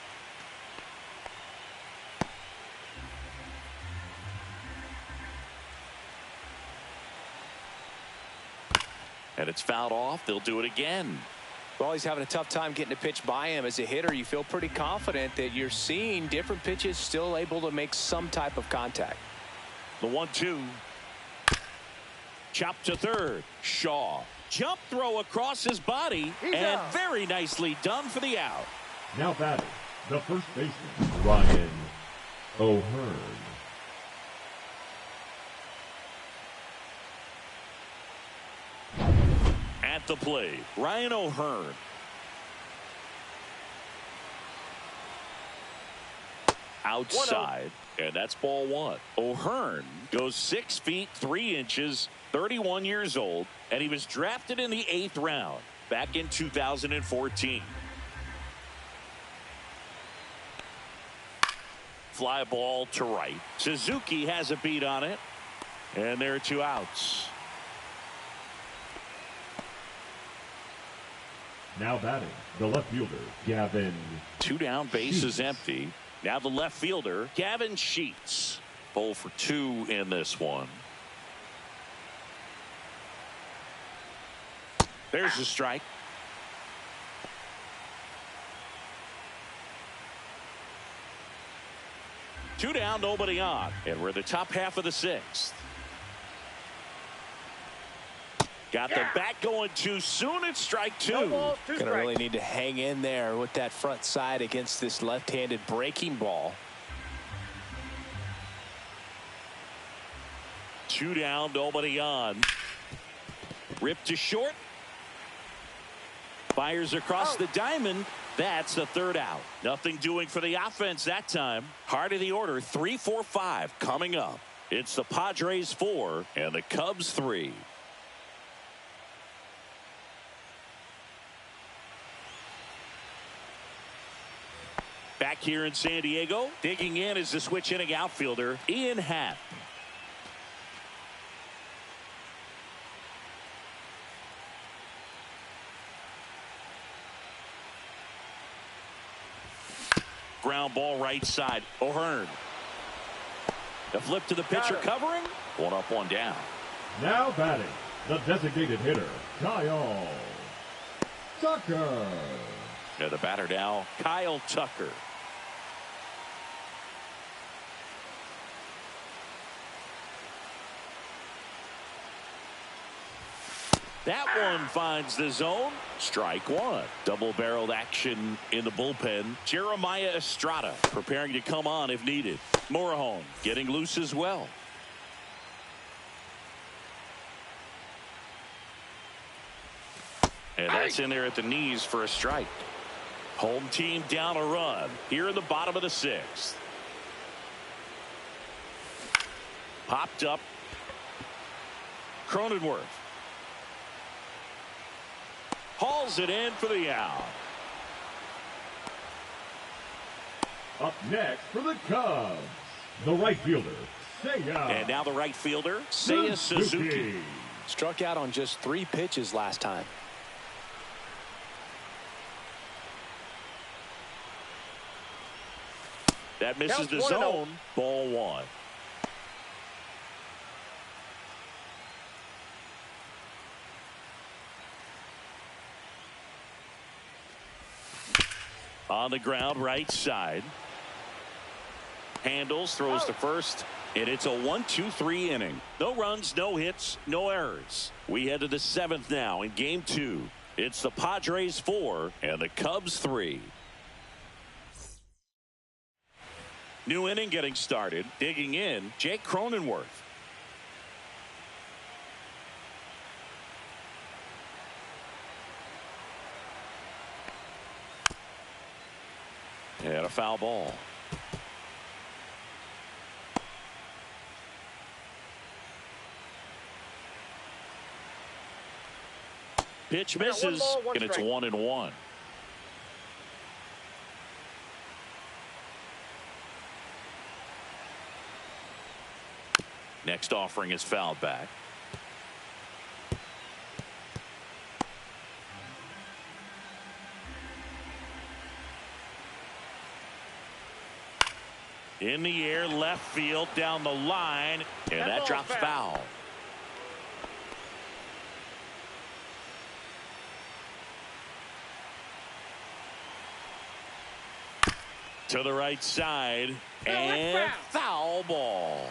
And it's fouled off. They'll do it again. Well, he's having a tough time getting a pitch by him. As a hitter, you feel pretty confident that you're seeing different pitches still able to make some type of contact. The 1-2. Chop to third. Shaw. Jump throw across his body, and very nicely done for the out. Now batting, the first baseman, Ryan O'Hearn. at the plate, Ryan O'Hearn. Outside, and that's ball one. O'Hearn goes 6 feet 3 inches, 31 years old, and he was drafted in the 8th round back in 2014. Fly ball to right. Suzuki has a beat on it, and there are 2 outs. Now batting, the left fielder, Gavin. 2 down, base Sheets. is empty. Now the left fielder, Gavin Sheets. 0 for 2 in this one. There's the strike. Two down, nobody on, and we're the top half of the 6th. Got the bat going too soon. It's strike 2. No balls, 2 Gonna strikes. really need to hang in there with that front side against this left-handed breaking ball. 2 down, nobody on. Ripped to short. Fires across the diamond. That's the 3rd out. Nothing doing for the offense that time. Heart of the order, 3, 4, 5 coming up. It's the Padres 4 and the Cubs 3. Back here in San Diego, digging in is the switch hitting outfielder, Ian Happ. Ground ball right side. O'Hearn. The flip to the pitcher covering. 1 up, 1 down. Now batting, the designated hitter, Kyle Tucker. And the batter now, Kyle Tucker. That one finds the zone. Strike 1. Double-barreled action in the bullpen. Jeremiah Estrada preparing to come on if needed. Morejon getting loose as well. And that's in there at the knees for a strike. Home team down a run here in the bottom of the 6th. Popped up. Cronenworth hauls it in for the out. Up next for the Cubs, the right fielder, Seiya. And now the right fielder, Seiya Suzuki. Struck out on just 3 pitches last time. That misses the zone. Ball 1. On the ground, right side. Handles, throws to first, and it's a 1-2-3 inning. No runs, no hits, no errors. We head to the 7th now in game 2. It's the Padres 4 and the Cubs 3. New inning getting started. Digging in, Jake Cronenworth. And a foul ball. Pitch misses, and it's 1-1. Next offering is fouled back. In the air, left field, down the line, and that drops foul. To the right side, and foul ball.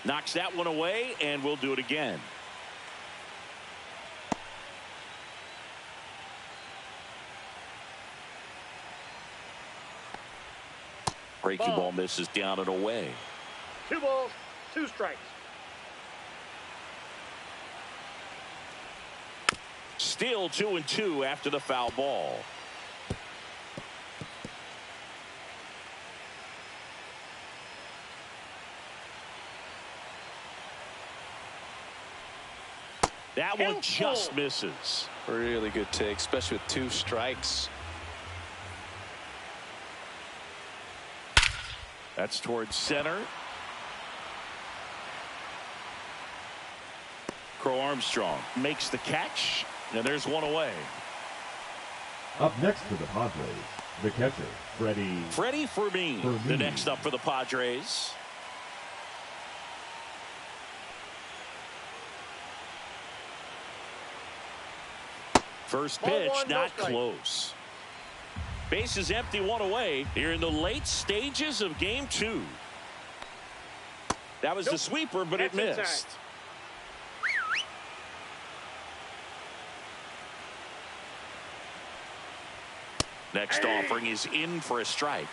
Knocks that one away, and we'll do it again. Breaking ball misses down and away. 2 balls, 2 strikes. Still 2-2 after the foul ball. That one just misses. Really good take, especially with 2 strikes. That's towards center. Crow Armstrong makes the catch, and there's one away. Up next for the Padres, the catcher, Freddie Fermin, the next up for the Padres. First pitch, not close. Base is empty, 1 away. Here in the late stages of game 2. That was the sweeper, but it missed. Next offering is in for a strike.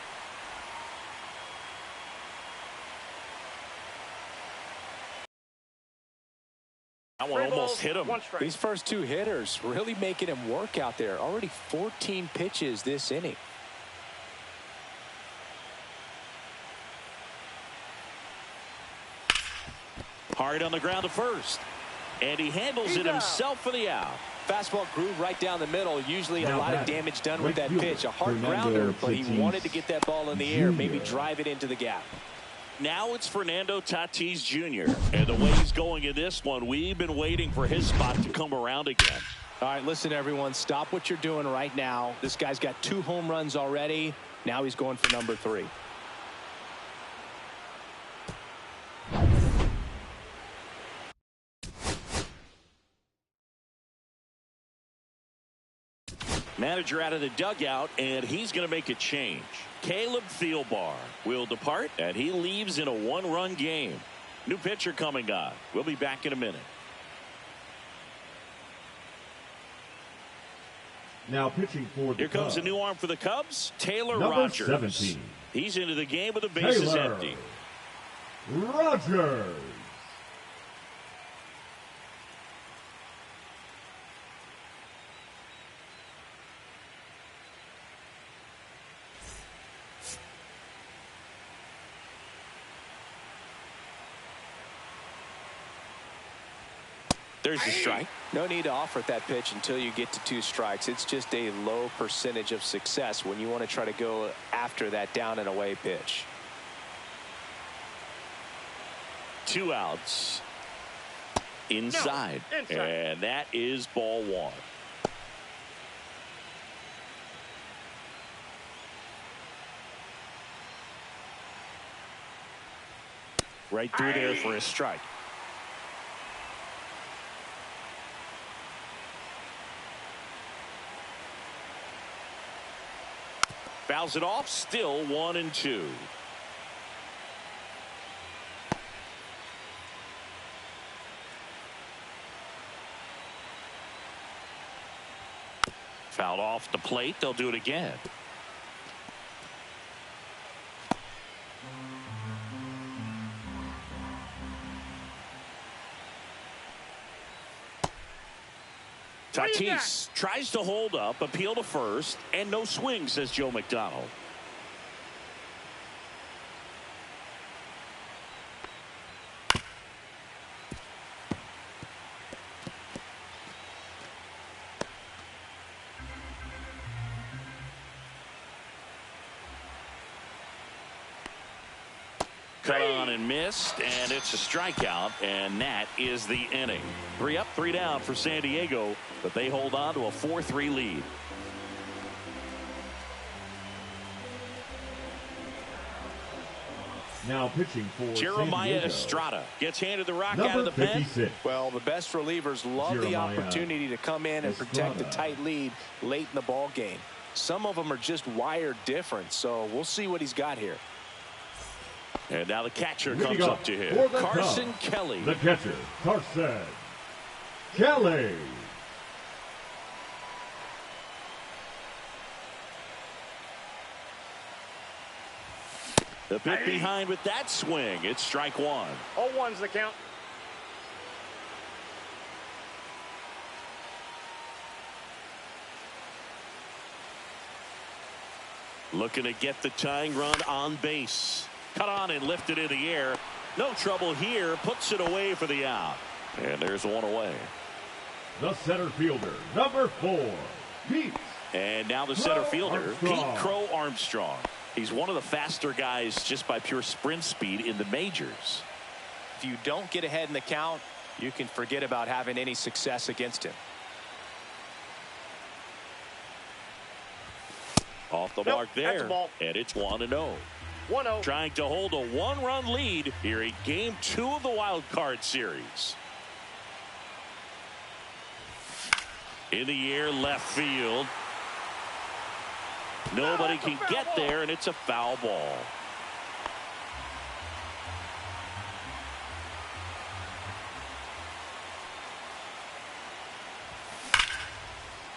That one almost hit him. These first 2 hitters really making him work out there. Already 14 pitches this inning. Hard on the ground to first. And he handles it himself for the out. Fastball groove right down the middle. Usually a lot of damage done with that pitch. A hard grounder, but he wanted to get that ball in the air, maybe drive it into the gap. Now it's Fernando Tatis Jr. And the way he's going in this one, we've been waiting for his spot to come around again. All right, listen, everyone. Stop what you're doing right now. This guy's got 2 home runs already. Now he's going for number 3. Manager out of the dugout, and he's going to make a change. Caleb Thielbar will depart, and he leaves in a 1-run game. New pitcher coming on. We'll be back in a minute. Now pitching for the Here comes Cubs. a new arm for the Cubs, Taylor Number Rogers. 17. He's into the game with the bases Taylor empty. Rogers. There's the strike. No need to offer that pitch until you get to 2 strikes. It's just a low percentage of success when you want to try to go after that down and away pitch. 2 outs. Inside. Inside. And that is ball 1. Right through there for a strike. Fouls it off, still 1-2. Fouled off the plate, they'll do it again. Tatis tries to hold up, appeal to first, and no swing, says Joe McDonald. Cut on and missed, and it's a strikeout, and that is the inning. 3 up, 3 down for San Diego, but they hold on to a 4-3 lead. Now pitching for Jeremiah San Estrada gets handed the rock Diego. out of the pen. 56. Well, the best relievers love the Jeremiah opportunity to come in and protect a tight lead late in the ball game. Some of them are just wired different, so we'll see what he's got here. And now the catcher Leading comes up up to for him. the Carson Cubs, Kelly. The catcher, Carson Kelly. A bit behind with that swing. It's strike one. 0-1's the count. Looking to get the tying run on base. Cut on and lifted in the air. No trouble here. Puts it away for the out. And there's one away. The center fielder, number 4, Pete. And now the center fielder, Pete Crow Armstrong. He's one of the faster guys just by pure sprint speed in the majors. If you don't get ahead in the count, you can forget about having any success against him. Off the mark there, and it's 1-0. 1-0. Trying to hold a one-run lead here in Game 2 of the Wild Card Series. In the air, left field. Nobody can get there, and it's a foul ball.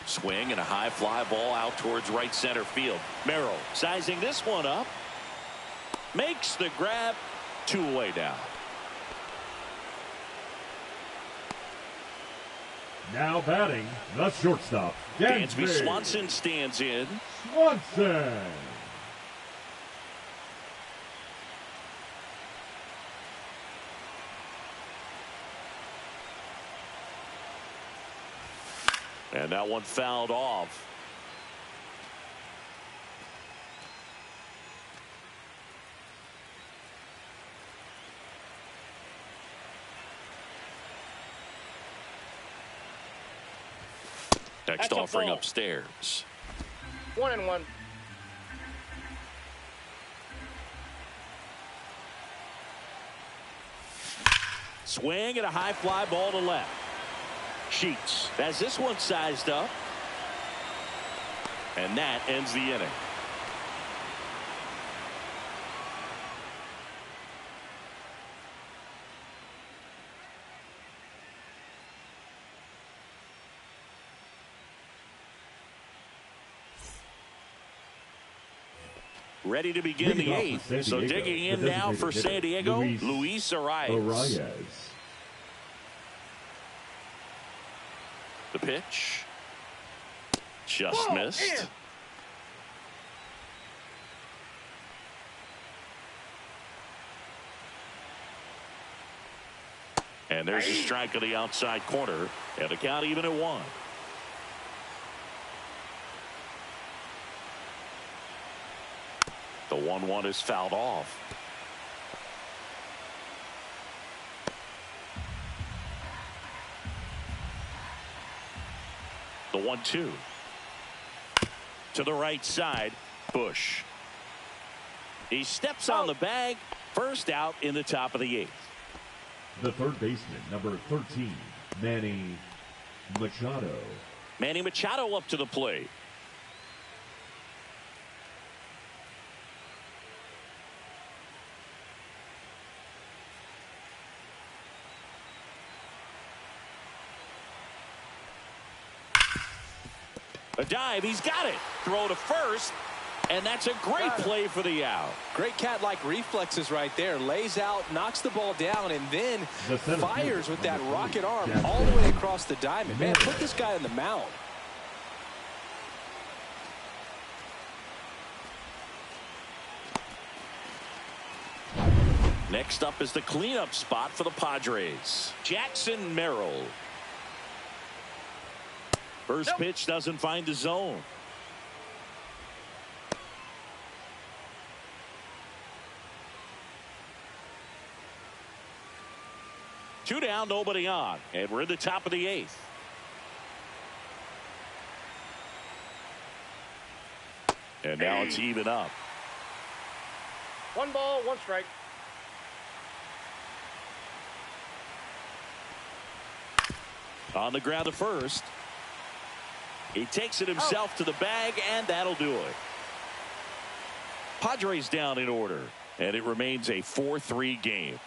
Swing and a high fly ball out towards right center field. Merrill sizing this one up. Makes the grab. 2 away now. Now batting, the shortstop, Dansby Swanson stands in. Swanson. And that one fouled off. Next offering upstairs. 1-1. Swing and a high fly ball to left. Sheets has this one sized up. And that ends the inning. Ready to begin the 8th. So digging in now for San Diego, Luis Arias. The pitch. Just missed. And there's a strike on the outside corner. And the count even at 1. The 1-1 is fouled off. The 1-2. To the right side, Bush. He steps on the bag. First out in the top of the 8th. The third baseman, number 13, Manny Machado. Manny Machado up to the plate. A dive, he's got it. Throw to first, and that's a great play for the out. Great cat-like reflexes right there. Lays out, knocks the ball down, and then fires with that rocket arm all the way across the diamond. Man, put this guy on the mound. Next up is the cleanup spot for the Padres. Jackson Merrill. First pitch doesn't find the zone. Two down, nobody on, and we're in the top of the 8th. And now it's even up. 1 ball, 1 strike. On the ground to first. He takes it himself to the bag, and that'll do it. Padres down in order, and it remains a 4-3 game.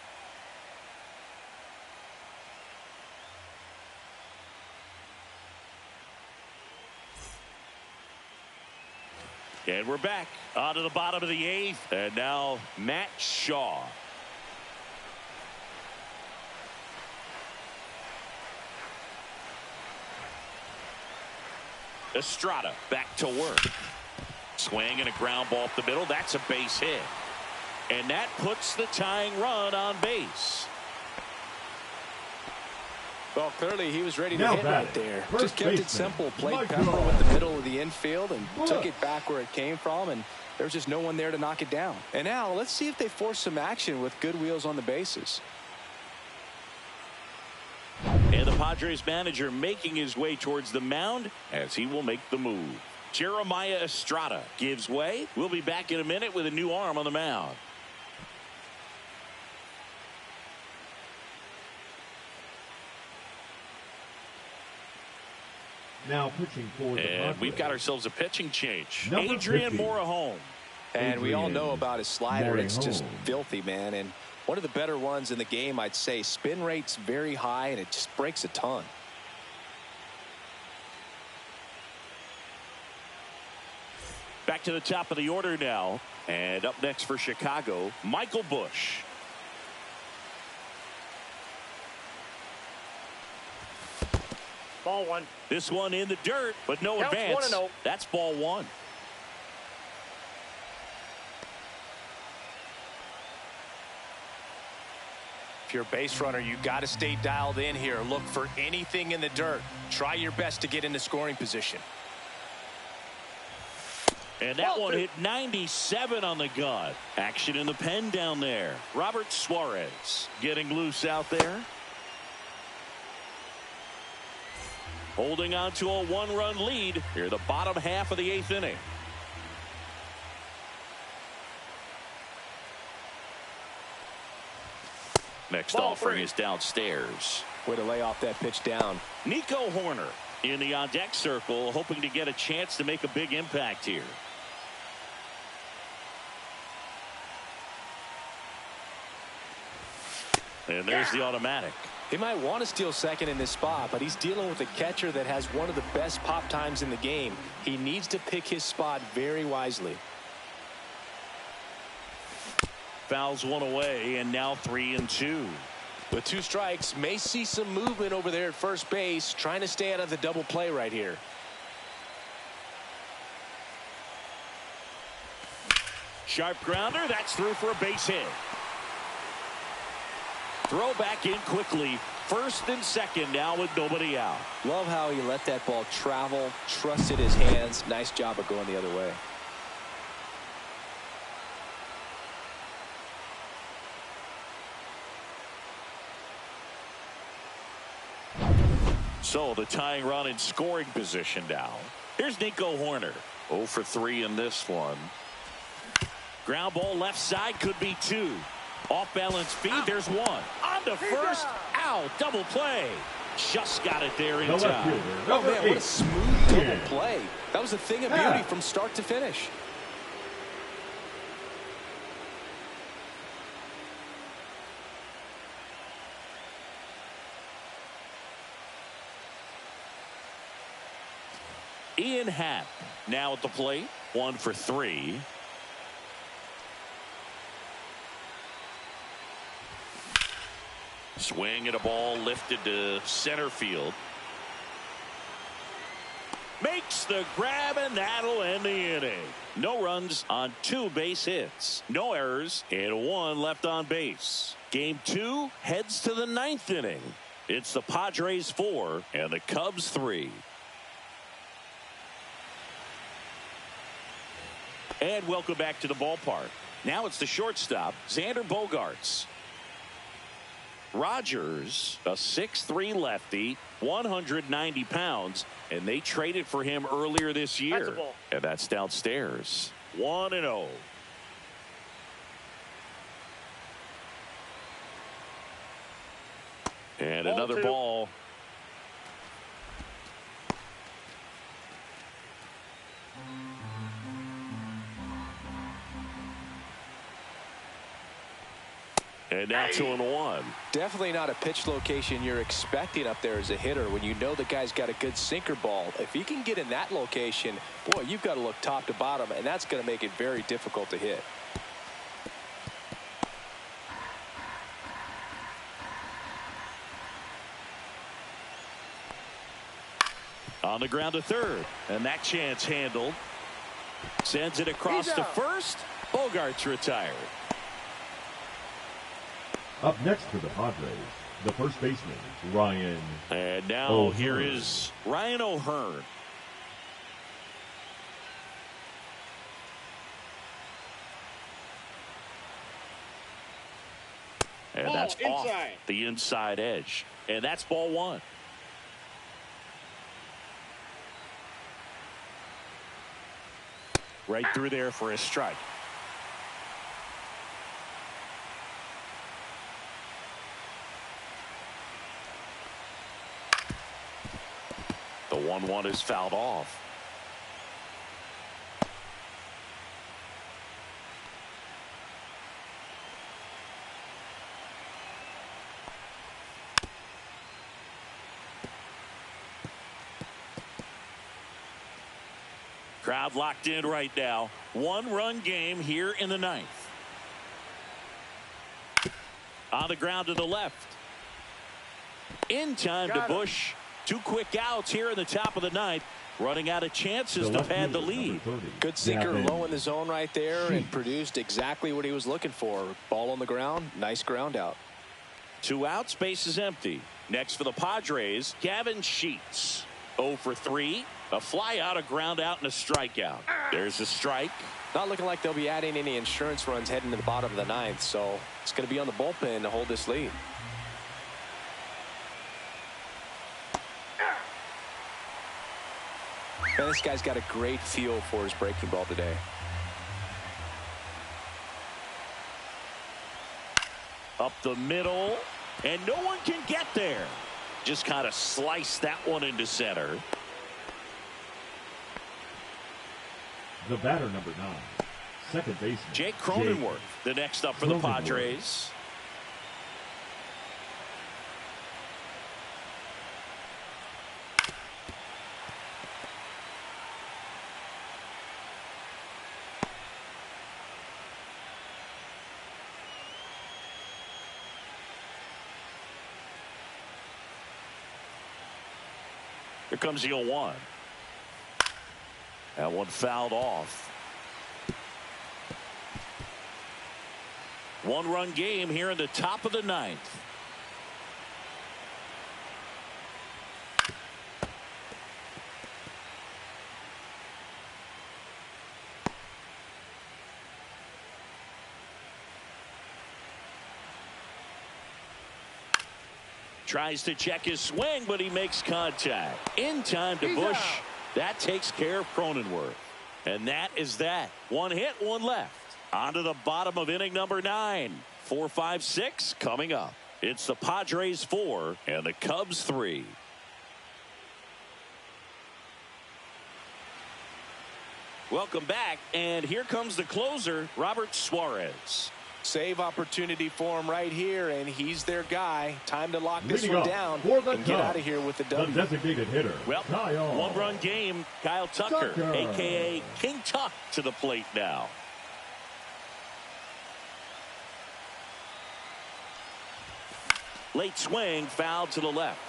And we're back onto the bottom of the 8th. And now Matt Shaw. Estrada back to work. Swing and a ground ball up the middle. That's a base hit. And that puts the tying run on base. Well, clearly he was ready to Now hit batting, right there. first Just kept it baseman, simple. Played Michael. Pepper with the middle of the infield and took it back where it came from. And there's just no one there to knock it down. And now let's see if they force some action with good wheels on the bases. And the Padres manager making his way towards the mound as he will make the move. Jeremiah Estrada gives way. We'll be back in a minute with a new arm on the mound. Now pitching for the And Padres. we've got ourselves a pitching change. Number Adrian 50. Morejon. And we all Adrian know about his slider. It's just Morejon. filthy, man. And one of the better ones in the game, I'd say. Spin rate's very high, and it just breaks a ton. Back to the top of the order now. And up next for Chicago, Michael Busch. Ball 1. This one in the dirt, but no Counts advance. 1-0. That's ball 1. If you're a base runner, you got to stay dialed in here. Look for anything in the dirt. Try your best to get into scoring position. And that one hit 97 on the gun. Action in the pen down there. Robert Suarez getting loose out there. Holding on to a 1-run lead here, the bottom half of the 8th inning. Next Ball offering 3. is downstairs. Way to lay off that pitch down. Nico Horner in the on-deck circle, hoping to get a chance to make a big impact here. And there's the automatic. He might want to steal second in this spot, but he's dealing with a catcher that has one of the best pop times in the game. He needs to pick his spot very wisely. Fouls one away, and now 3-2. With 2 strikes, may see some movement over there at first base, trying to stay out of the double play right here. Sharp grounder, that's through for a base hit. Throw back in quickly. First and second now with nobody out. Love how he let that ball travel, trusted his hands. Nice job of going the other way. So the tying run in scoring position now. Here's Nico Horner. 0 for 3 in this one. Ground ball left side, could be 2. Off balance feed, there's 1. On to first. Ow, double play. Just got it there in The left time. fielder, Oh, number man, what a 8. smooth double Yeah. play. That was a thing of Yeah. beauty from start to finish. Ian Happ now at the plate. 1 for 3. Swing and a ball lifted to center field. Makes the grab, and that'll end the inning. No runs on 2 base hits. No errors, and 1 left on base. Game 2 heads to the 9th inning. It's the Padres 4 and the Cubs 3. And welcome back to the ballpark. Now it's the shortstop, Xander Bogaerts. Rogers, a 6'3" lefty, 190 pounds, and they traded for him earlier this year. That's a ball. And that's downstairs. 1-0. And Ball another 2. ball. And now 2-1. Definitely not a pitch location you're expecting up there as a hitter when you know the guy's got a good sinker ball. If he can get in that location, boy, you've got to look top to bottom, and that's going to make it very difficult to hit. On the ground to third, and that chance handled. Sends it across to first. Bogart's retired. Up next for the Padres, the first baseman, Ryan. And now O'Hearn. Here is Ryan O'Hearn. And that's off the inside edge. And that's ball one. Right through there for a strike. The 1-1 is fouled off. Crowd locked in right now. 1-run game here in the ninth. On the ground to the left. In time to Bush. 2 quick outs here in the top of the ninth. Running out of chances to pad the lead. Good sinker low in the zone right there and produced exactly what he was looking for. Ball on the ground. Nice ground out. 2 outs. Base is empty. Next for the Padres, Gavin Sheets. 0 for 3. A fly out, a ground out, and a strikeout. There's a strike. Not looking like they'll be adding any insurance runs heading to the bottom of the ninth, so it's going to be on the bullpen to hold this lead. Man, this guy's got a great feel for his breaking ball today. Up the middle, and no one can get there. Just kind of sliced that one into center. The batter, number 9, second baseman, Jake Cronenworth, the next up for the Padres. Here comes the 0-1. That one fouled off. 1-run game here in the top of the ninth. Tries to check his swing, but he makes contact. In time to Bush. That takes care of Cronenworth. And that is that. 1 hit, 1 left. On to the bottom of inning number 9. 4-5-6 coming up. It's the Padres 4 and the Cubs 3. Welcome back, and here comes the closer, Robert Suarez. Save opportunity for him right here, and he's their guy. Time to lock this Leading one up down for the and get Cubs, out of here with the the W. designated hitter, Well, Kyle 1-run game. Kyle Tucker, a.k.a. King Tuck, to the plate now. Late swing, foul to the left.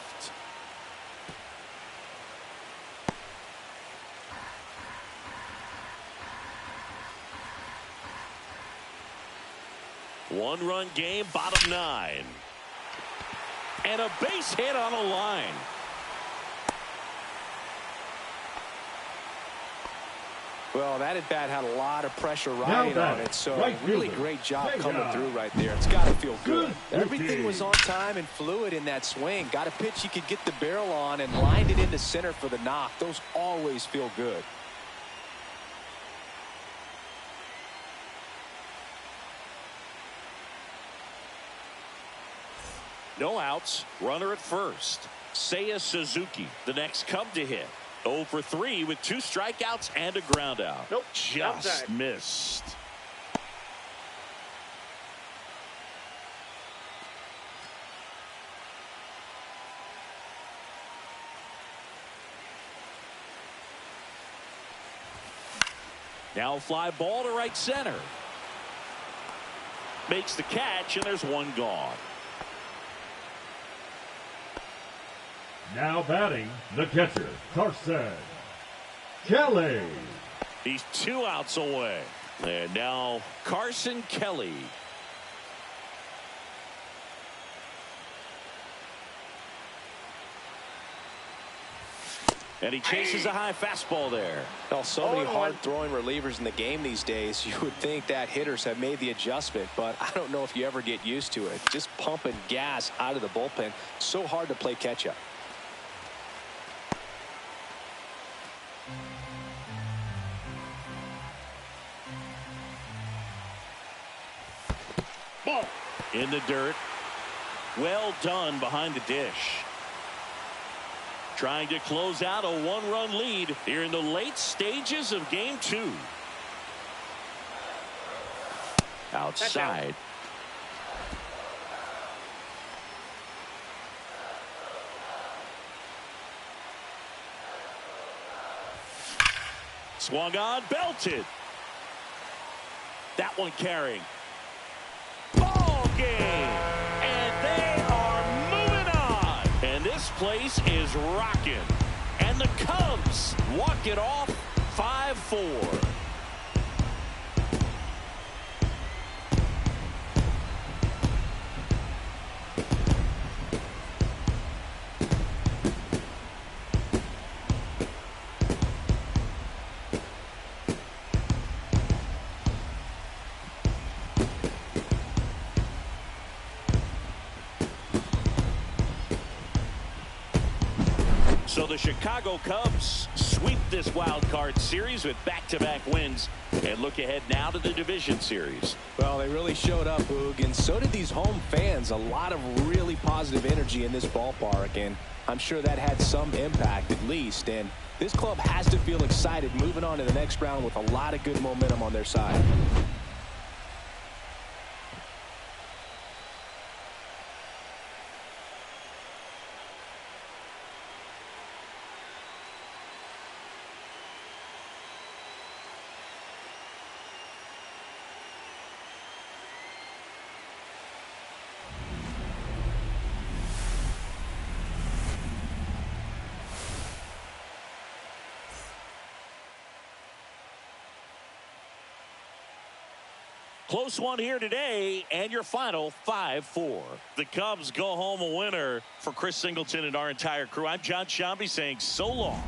One-run game, bottom 9. And a base hit on a line. Well, that at-bat had a lot of pressure riding on it, so right really fielder, great job coming Vega. through right there. It's got to feel good. Good Everything looking. was on time and fluid in that swing. Got a pitch you could get the barrel on and lined it into center for the knock. Those always feel good. No outs. Runner at first. Seiya Suzuki, the next Cub to hit. 0 for 3 with 2 strikeouts and a ground out. Nope. Just Outside. missed. Now fly ball to right center. Makes the catch, and there's one gone. Now batting, the catcher, Carson Kelly. He's 2 outs away. And now Carson Kelly. And he chases a high fastball there. Well, so many hard-throwing relievers in the game these days. You would think that hitters have made the adjustment, but I don't know if you ever get used to it. Just pumping gas out of the bullpen. So hard to play catch-up. Ball in the dirt. Well done behind the dish. Trying to close out a 1-run lead here in the late stages of game 2. Outside. Swung on, belted. That one carrying. Ball game. And they are moving on. And this place is rocking. And the Cubs walk it off 5-4. So the Chicago Cubs sweep this wild card series with back-to-back wins and look ahead now to the division series. Well, they really showed up, Boog, and so did these home fans. A lot of really positive energy in this ballpark, and I'm sure that had some impact at least. And this club has to feel excited moving on to the next round with a lot of good momentum on their side. Close one here today, and your final 5-4. The Cubs go home a winner. For Chris Singleton and our entire crew, I'm John Shambi saying so long.